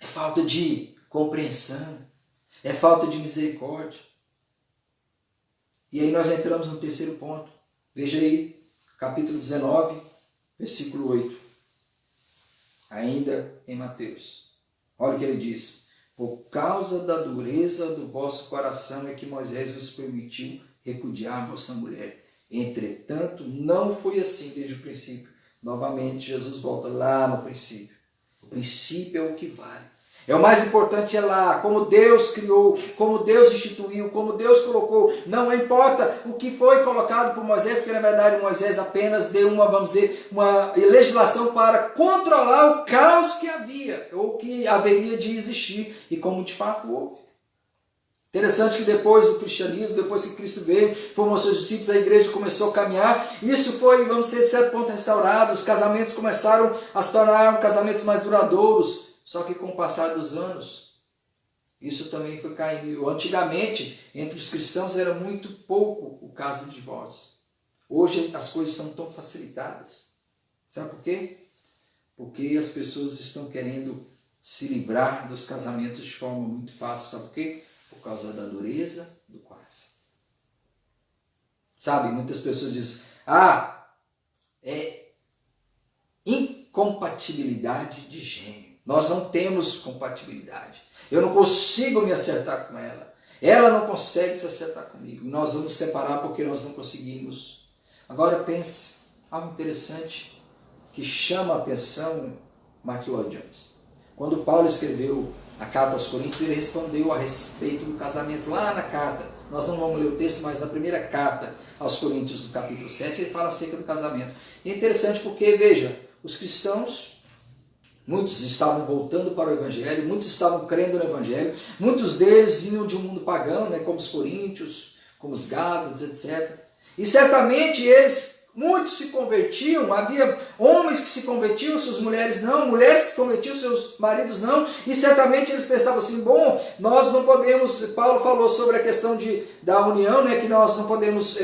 É falta de compreensão, é falta de misericórdia. E aí nós entramos no terceiro ponto. Veja aí, capítulo 19, versículo 8. Ainda em Mateus. Olha o que ele diz. Por causa da dureza do vosso coração é que Moisés vos permitiu repudiar a vossa mulher. Entretanto, não foi assim desde o princípio. Novamente, Jesus volta lá no princípio. O princípio é o que vale. É o mais importante é lá, como Deus criou, como Deus instituiu, como Deus colocou. Não importa o que foi colocado por Moisés, porque na verdade Moisés apenas deu uma legislação para controlar o caos que havia, ou que haveria de existir, e como de fato houve. Interessante que depois do cristianismo, depois que Cristo veio, formou seus discípulos, a igreja começou a caminhar. Isso foi, vamos dizer, de certo ponto restaurado. Os casamentos começaram a se tornar casamentos mais duradouros. Só que com o passar dos anos, isso também foi caindo. Antigamente, entre os cristãos era muito pouco o caso de divórcio. Hoje as coisas estão tão facilitadas. Sabe por quê? Porque as pessoas estão querendo se livrar dos casamentos de forma muito fácil. Sabe por quê? Por causa da dureza do coração. Sabe, muitas pessoas dizem, é incompatibilidade de gênero. Nós não temos compatibilidade. Eu não consigo me acertar com ela. Ela não consegue se acertar comigo. Nós vamos separar porque nós não conseguimos. Agora pense, algo interessante que chama a atenção Mark Lloyd Jones. Quando Paulo escreveu a carta aos Coríntios, ele respondeu a respeito do casamento lá na carta. Nós não vamos ler o texto, mas na primeira carta aos Coríntios, do capítulo 7, ele fala acerca do casamento. E é interessante porque, veja, os cristãos Muitos estavam voltando para o Evangelho, muitos estavam crendo no Evangelho, muitos deles vinham de um mundo pagão, né, como os coríntios, como os gálatas, etc. E certamente muitos se convertiam, havia homens que se convertiam, suas mulheres não, mulheres que se convertiam, seus maridos não, e certamente eles pensavam assim, bom, nós não podemos, Paulo falou sobre a questão da união, né, que nós não podemos,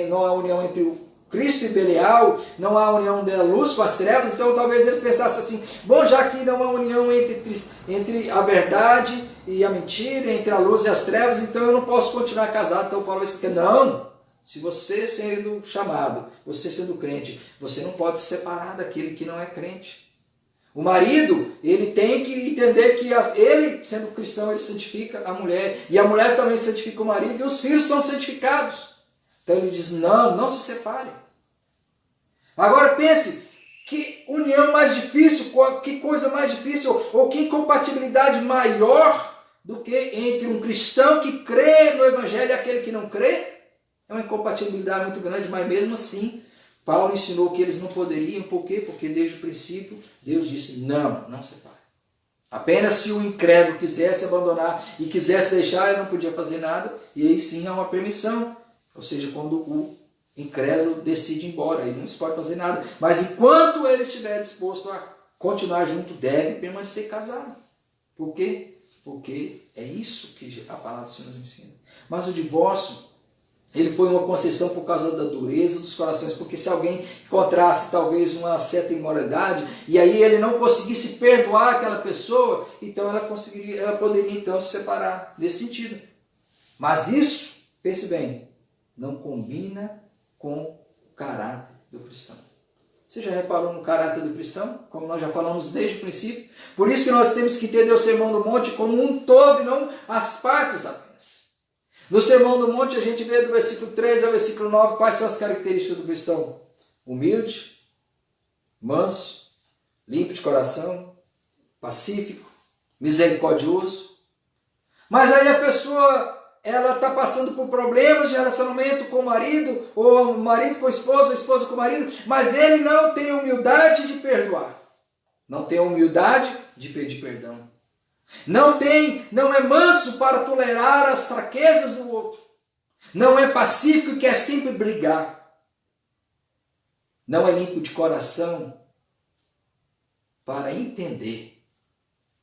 não há união entre o Cristo e Belial, não há união da luz com as trevas, então talvez eles pensassem assim, bom, já que não há união entre a verdade e a mentira, entre a luz e as trevas, então eu não posso continuar casado. Então Paulo vai explicar, não, se você sendo chamado, você sendo crente, você não pode se separar daquele que não é crente. O marido, ele tem que entender que ele, sendo cristão, ele santifica a mulher, e a mulher também santifica o marido, e os filhos são santificados. Então ele diz, não se separe. Agora pense, que união mais difícil, que coisa mais difícil, ou que incompatibilidade maior do que entre um cristão que crê no Evangelho e aquele que não crê? É uma incompatibilidade muito grande, mas mesmo assim, Paulo ensinou que eles não poderiam, por quê? Porque desde o princípio, Deus disse, não separe. Apenas se o incrédulo quisesse abandonar e quisesse deixar, ele não podia fazer nada, e aí sim há uma permissão. Ou seja, quando o incrédulo decide ir embora, ele não se pode fazer nada. Mas enquanto ele estiver disposto a continuar junto, deve permanecer casado. Por quê? Porque é isso que a palavra do Senhor nos ensina. Mas o divórcio, ele foi uma concessão por causa da dureza dos corações, porque se alguém encontrasse talvez uma certa imoralidade, e aí ele não conseguisse perdoar aquela pessoa, então ela poderia então se separar nesse sentido. Mas isso, pense bem, não combina com o caráter do cristão. Você já reparou no caráter do cristão? Como nós já falamos desde o princípio. Por isso que nós temos que entender o Sermão do Monte como um todo e não as partes apenas. No Sermão do Monte a gente vê do versículo 3 ao versículo 9 quais são as características do cristão. Humilde, manso, limpo de coração, pacífico, misericordioso. Mas aí a pessoa, ela está passando por problemas de relacionamento com o marido, ou o marido com a esposa com o marido, mas ele não tem humildade de perdoar. Não tem humildade de pedir perdão. Não é manso para tolerar as fraquezas do outro. Não é pacífico e quer sempre brigar. Não é limpo de coração para entender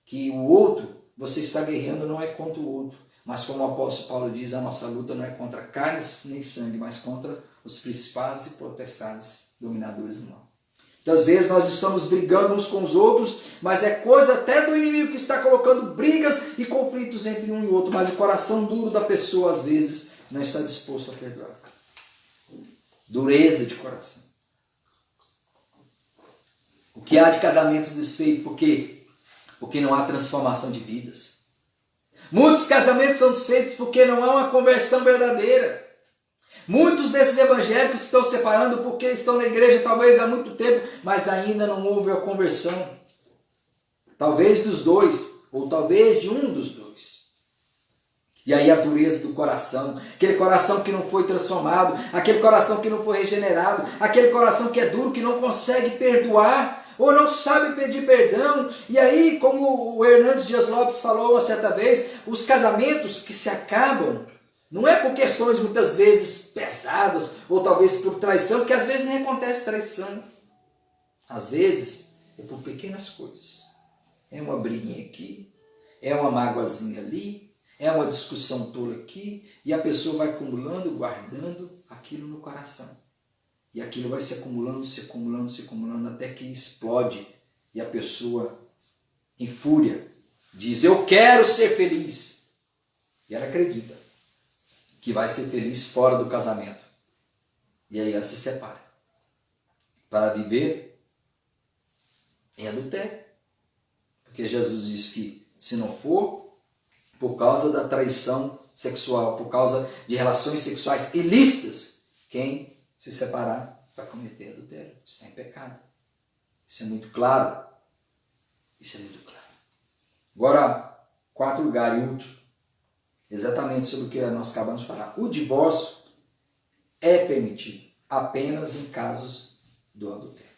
que o outro, você está guerreando não é contra o outro. Mas como o apóstolo Paulo diz, a nossa luta não é contra carnes nem sangue, mas contra os principados e potestades dominadores do mal. Então, às vezes nós estamos brigando uns com os outros, mas é coisa até do inimigo que está colocando brigas e conflitos entre um e outro, mas o coração duro da pessoa, às vezes, não está disposto a perdoar. Dureza de coração. O que há de casamentos desfeitos? Por quê? Porque não há transformação de vidas. Muitos casamentos são desfeitos porque não há uma conversão verdadeira. Muitos desses evangélicos estão se separando porque estão na igreja talvez há muito tempo, mas ainda não houve a conversão. Talvez dos dois, ou talvez de um dos dois. E aí a dureza do coração, aquele coração que não foi transformado, aquele coração que não foi regenerado, aquele coração que é duro, que não consegue perdoar, ou não sabe pedir perdão. E aí, como o Hernandes Dias Lopes falou uma certa vez, os casamentos que se acabam, não é por questões muitas vezes pesadas, ou talvez por traição, porque às vezes nem acontece traição. Às vezes é por pequenas coisas. É uma briguinha aqui, é uma mágoazinha ali, é uma discussão tola aqui, e a pessoa vai acumulando, guardando aquilo no coração. E aquilo vai se acumulando, até que explode. E a pessoa, em fúria, diz, eu quero ser feliz. E ela acredita que vai ser feliz fora do casamento. E aí ela se separa. Para viver em adultério. Porque Jesus diz que se não for por causa da traição sexual, por causa de relações sexuais ilícitas, quem se separar vai cometer adultério, está em pecado. Isso é muito claro. Isso é muito claro. Agora, quarto lugar e último, exatamente sobre o que nós acabamos de falar. O divórcio é permitido apenas em casos do adultério.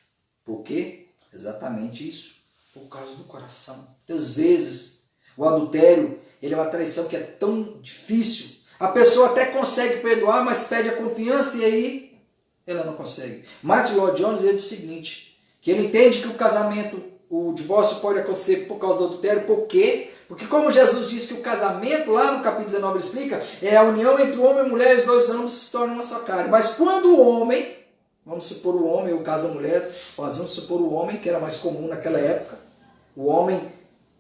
Por quê? Exatamente isso. Por causa do coração. Muitas vezes, o adultério, ele é uma traição que é tão difícil. A pessoa até consegue perdoar, mas perde a confiança e aí ela não consegue. Martin Lloyd Jones diz o seguinte, que ele entende que o casamento, o divórcio pode acontecer por causa do adultério. Por quê? Porque como Jesus disse que o casamento, lá no capítulo 19 ele explica, é a união entre o homem e a mulher, e os dois ambos se tornam uma só carne. Mas quando o homem, vamos supor o homem, o caso da mulher, nós vamos supor o homem, que era mais comum naquela época, o homem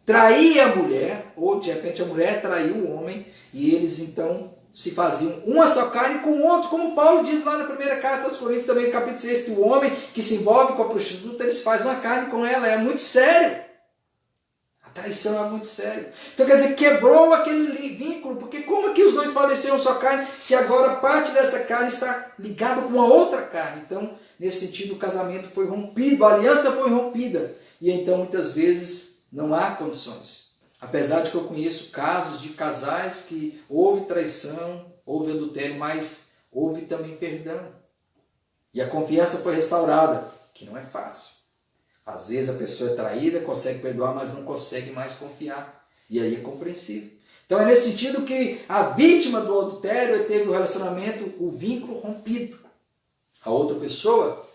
traía a mulher, ou de repente a mulher traiu o homem, e eles então se faziam uma só carne com o outro, como Paulo diz lá na primeira carta aos Coríntios, também no capítulo 6, que o homem que se envolve com a prostituta, eles fazem uma carne com ela, é muito sério. A traição é muito sério. Então quer dizer, quebrou aquele vínculo, porque como que os dois podem ser uma só carne, se agora parte dessa carne está ligada com a outra carne? Então, nesse sentido, o casamento foi rompido, a aliança foi rompida, e então muitas vezes não há condições. Apesar de que eu conheço casos de casais que houve traição, houve adultério, mas houve também perdão. E a confiança foi restaurada, que não é fácil. Às vezes a pessoa é traída, consegue perdoar, mas não consegue mais confiar. E aí é compreensível. Então é nesse sentido que a vítima do adultério teve o relacionamento, o vínculo rompido. A outra pessoa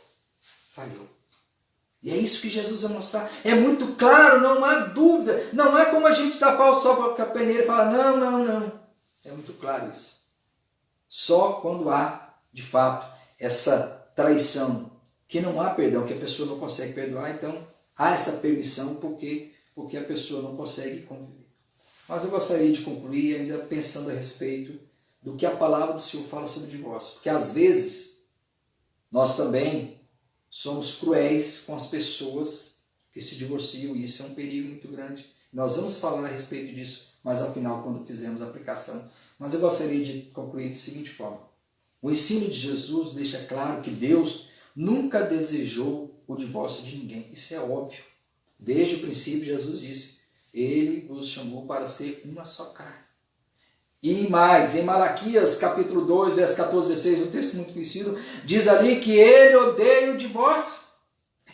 falhou. E é isso que Jesus vai mostrar. É muito claro, não há dúvida. Não é como a gente tapar o sol com a peneira e falar, não, não, não. É muito claro isso. Só quando há, de fato, essa traição, que não há perdão, que a pessoa não consegue perdoar, então há essa permissão porque a pessoa não consegue conviver. Mas eu gostaria de concluir ainda pensando a respeito do que a palavra do Senhor fala sobre o divórcio. Porque às vezes nós também somos cruéis com as pessoas que se divorciam, e isso é um perigo muito grande. Nós vamos falar a respeito disso, mas ao final, quando fizermos a aplicação. Mas eu gostaria de concluir da seguinte forma. O ensino de Jesus deixa claro que Deus nunca desejou o divórcio de ninguém. Isso é óbvio. Desde o princípio, Jesus disse, Ele vos chamou para ser uma só carne. E mais, em Malaquias capítulo 2, verso 14 e 16, um texto muito conhecido, diz ali que ele odeia o divórcio.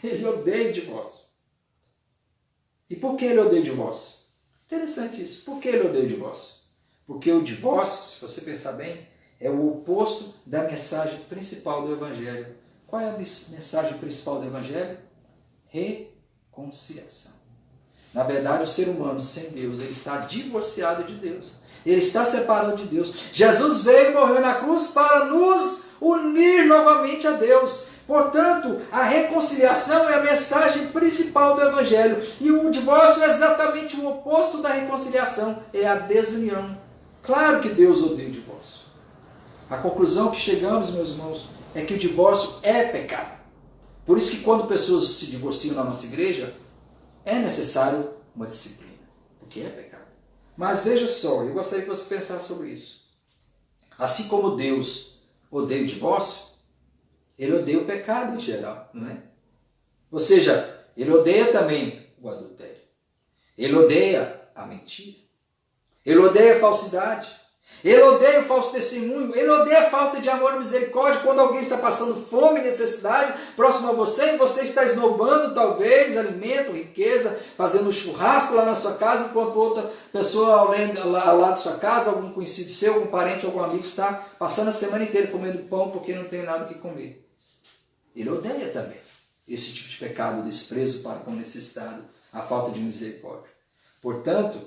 Ele odeia o divórcio. E por que ele odeia o divórcio? Interessante isso. Por que ele odeia o divórcio? Porque o divórcio, se você pensar bem, é o oposto da mensagem principal do Evangelho. Qual é a mensagem principal do Evangelho? Reconciliação. Na verdade, o ser humano sem Deus, ele está divorciado de Deus. Ele está separado de Deus. Jesus veio e morreu na cruz para nos unir novamente a Deus. Portanto, a reconciliação é a mensagem principal do Evangelho. E o divórcio é exatamente o oposto da reconciliação. É a desunião. Claro que Deus odeia o divórcio. A conclusão que chegamos, meus irmãos, é que o divórcio é pecado. Por isso que quando pessoas se divorciam na nossa igreja, é necessário uma disciplina. Porque é pecado. Mas veja só, eu gostaria que você pensasse sobre isso. Assim como Deus odeia o divórcio, Ele odeia o pecado em geral, não é? Ou seja, Ele odeia também o adultério. Ele odeia a mentira. Ele odeia a falsidade. Ele odeia o falso testemunho. Ele odeia a falta de amor e misericórdia quando alguém está passando fome e necessidade próximo a você e você está esnobando talvez alimento, riqueza, fazendo um churrasco lá na sua casa, enquanto outra pessoa ao lado de sua casa, algum conhecido seu, algum parente, algum amigo está passando a semana inteira comendo pão porque não tem nada o que comer. Ele odeia também esse tipo de pecado, o desprezo para com o necessitado, a falta de misericórdia. Portanto,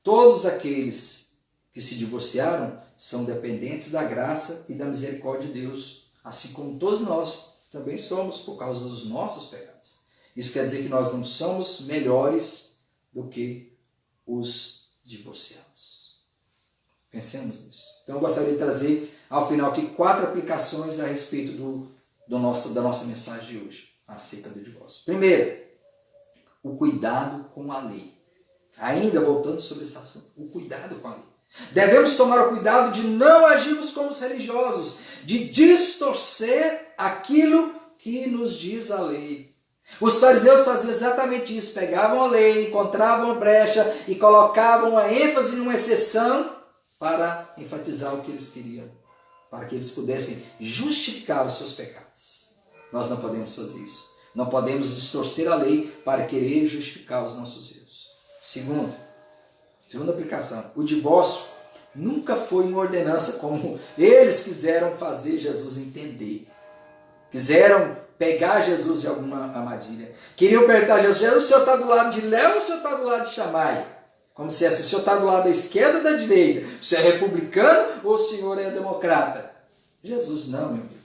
todos aqueles que se divorciaram são dependentes da graça e da misericórdia de Deus, assim como todos nós também somos por causa dos nossos pecados. Isso quer dizer que nós não somos melhores do que os divorciados. Pensemos nisso. Então eu gostaria de trazer ao final aqui 4 aplicações a respeito da nossa mensagem de hoje, acerca do divórcio. Primeiro, o cuidado com a lei. Ainda voltando sobre esse assunto, o cuidado com a lei. Devemos tomar o cuidado de não agirmos como os religiosos, de distorcer aquilo que nos diz a lei. Os fariseus faziam exatamente isso, pegavam a lei, encontravam a brecha e colocavam a ênfase numa exceção para enfatizar o que eles queriam, para que eles pudessem justificar os seus pecados. Nós não podemos fazer isso. Não podemos distorcer a lei para querer justificar os nossos erros. Segunda aplicação, o divórcio nunca foi uma ordenança como eles quiseram fazer Jesus entender. Quiseram pegar Jesus de alguma armadilha. Queriam perguntar a Jesus, o senhor está do lado de Léo ou o senhor está do lado de Shammai? Como se o senhor está do lado da esquerda ou da direita? O senhor é republicano ou o senhor é democrata? Jesus não, meu amigo.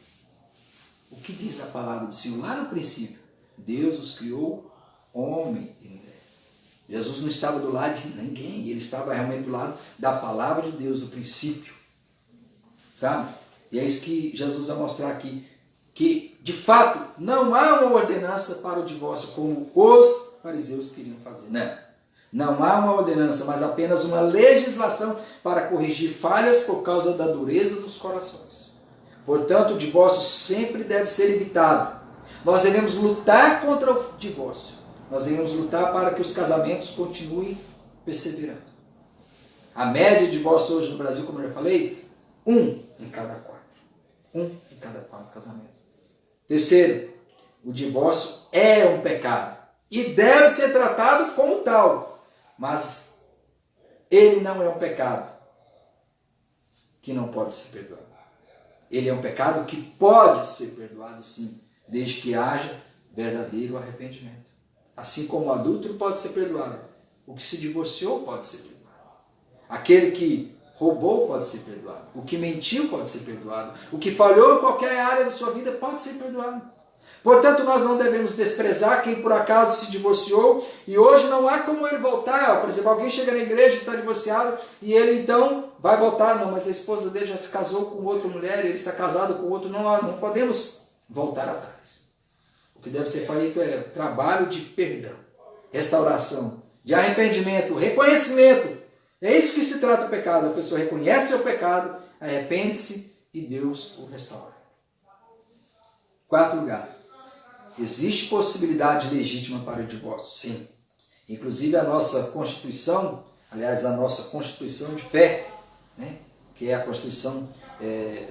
O que diz a palavra do Senhor lá no princípio? Deus os criou homem e mulher. Jesus não estava do lado de ninguém, ele estava realmente do lado da palavra de Deus, do princípio. Sabe? E é isso que Jesus vai mostrar aqui. Que, de fato, não há uma ordenança para o divórcio como os fariseus queriam fazer. Não há uma ordenança, mas apenas uma legislação para corrigir falhas por causa da dureza dos corações. Portanto, o divórcio sempre deve ser evitado. Nós devemos lutar contra o divórcio. Nós devemos lutar para que os casamentos continuem perseverando. A média de divórcio hoje no Brasil, como eu já falei, 1 em cada 4. 1 em cada 4 casamentos. Terceiro, o divórcio é um pecado e deve ser tratado como tal, mas ele não é um pecado que não pode ser perdoado. Ele é um pecado que pode ser perdoado, sim, desde que haja verdadeiro arrependimento. Assim como o adúltero pode ser perdoado, o que se divorciou pode ser perdoado. Aquele que roubou pode ser perdoado. O que mentiu pode ser perdoado. O que falhou em qualquer área da sua vida pode ser perdoado. Portanto, nós não devemos desprezar quem por acaso se divorciou e hoje não há como ele voltar. Por exemplo, alguém chega na igreja e está divorciado e ele então vai voltar. Não, mas a esposa dele já se casou com outra mulher, ele está casado com outro. Não podemos voltar atrás. O que deve ser feito é trabalho de perdão, restauração, de arrependimento, reconhecimento. É isso que se trata o pecado. A pessoa reconhece seu pecado, arrepende-se e Deus o restaura. Quarto lugar, existe possibilidade legítima para o divórcio? Sim. Inclusive a nossa Constituição, aliás, a nossa Constituição de fé, né, que é a Constituição,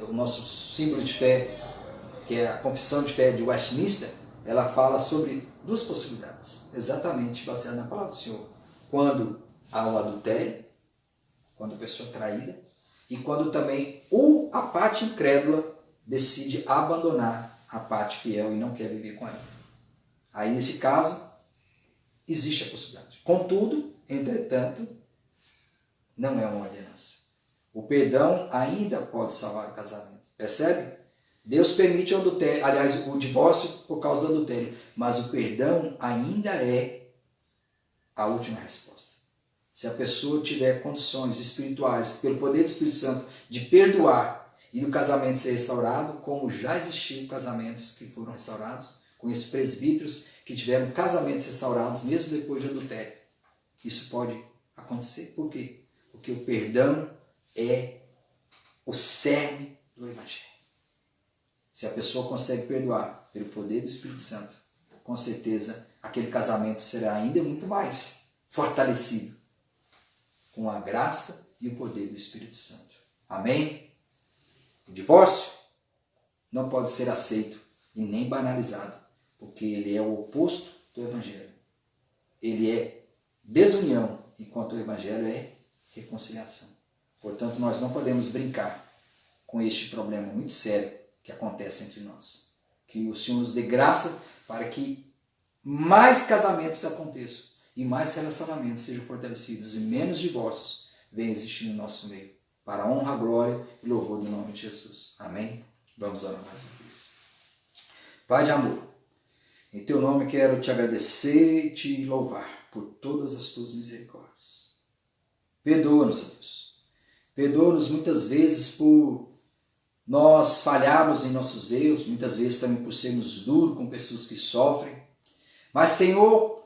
o nosso símbolo de fé, que é a Confissão de Fé de Westminster, ela fala sobre duas possibilidades, exatamente baseada na palavra do Senhor. Quando há um adultério, quando a pessoa é traída, e quando também a parte incrédula decide abandonar a parte fiel e não quer viver com ela. Aí, nesse caso, existe a possibilidade. Contudo, entretanto, não é uma ordenança. O perdão ainda pode salvar o casamento. Percebe? Deus permite o adultério, aliás, o divórcio por causa do adultério, mas o perdão ainda é a última resposta. Se a pessoa tiver condições espirituais, pelo poder do Espírito Santo, de perdoar e o casamento ser restaurado, como já existiu casamentos que foram restaurados, com esses presbíteros que tiveram casamentos restaurados mesmo depois de adultério. Isso pode acontecer. Por quê? Porque o perdão é o cerne do Evangelho. Se a pessoa consegue perdoar pelo poder do Espírito Santo, com certeza aquele casamento será ainda muito mais fortalecido com a graça e o poder do Espírito Santo. Amém? O divórcio não pode ser aceito e nem banalizado, porque ele é o oposto do Evangelho. Ele é desunião, enquanto o Evangelho é reconciliação. Portanto, nós não podemos brincar com este problema muito sério que acontece entre nós. Que o Senhor nos dê graça para que mais casamentos aconteçam e mais relacionamentos sejam fortalecidos e menos divórcios venham existir no nosso meio. Para a honra, glória e louvor do nome de Jesus. Amém? Vamos orar mais uma vez. Pai de amor, em teu nome quero te agradecer e te louvar por todas as tuas misericórdias. Perdoa-nos, Deus. Perdoa-nos muitas vezes por nós falharmos em nossos erros, muitas vezes também por sermos duros com pessoas que sofrem. Mas, Senhor,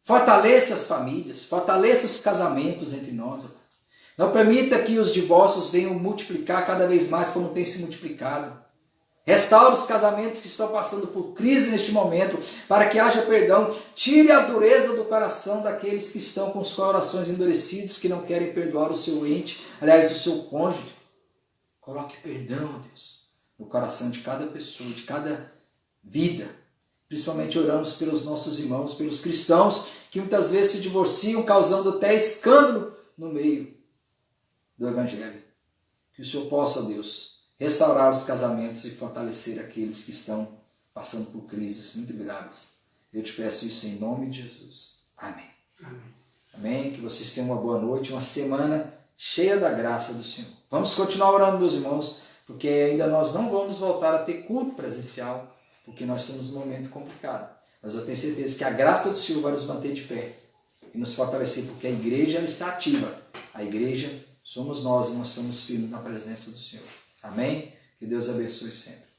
fortaleça as famílias, fortaleça os casamentos entre nós. Não permita que os divórcios venham multiplicar cada vez mais como tem se multiplicado. Restaure os casamentos que estão passando por crise neste momento, para que haja perdão. Tire a dureza do coração daqueles que estão com os corações endurecidos, que não querem perdoar o seu ente, aliás, o seu cônjuge. Coloque perdão, Deus, no coração de cada pessoa, de cada vida, Principalmente oramos pelos nossos irmãos, pelos cristãos que muitas vezes se divorciam, causando até escândalo no meio do Evangelho. Que o Senhor possa, Deus, restaurar os casamentos e fortalecer aqueles que estão passando por crises muito graves. Eu te peço isso em nome de Jesus. Amém. Amém. Amém. Que vocês tenham uma boa noite, uma semana cheia da graça do Senhor. Vamos continuar orando, meus irmãos, porque ainda nós não vamos voltar a ter culto presencial, porque nós estamos num momento complicado. Mas eu tenho certeza que a graça do Senhor vai nos manter de pé e nos fortalecer, porque a igreja ela está ativa. A igreja somos nós e nós somos firmes na presença do Senhor. Amém? Que Deus abençoe sempre.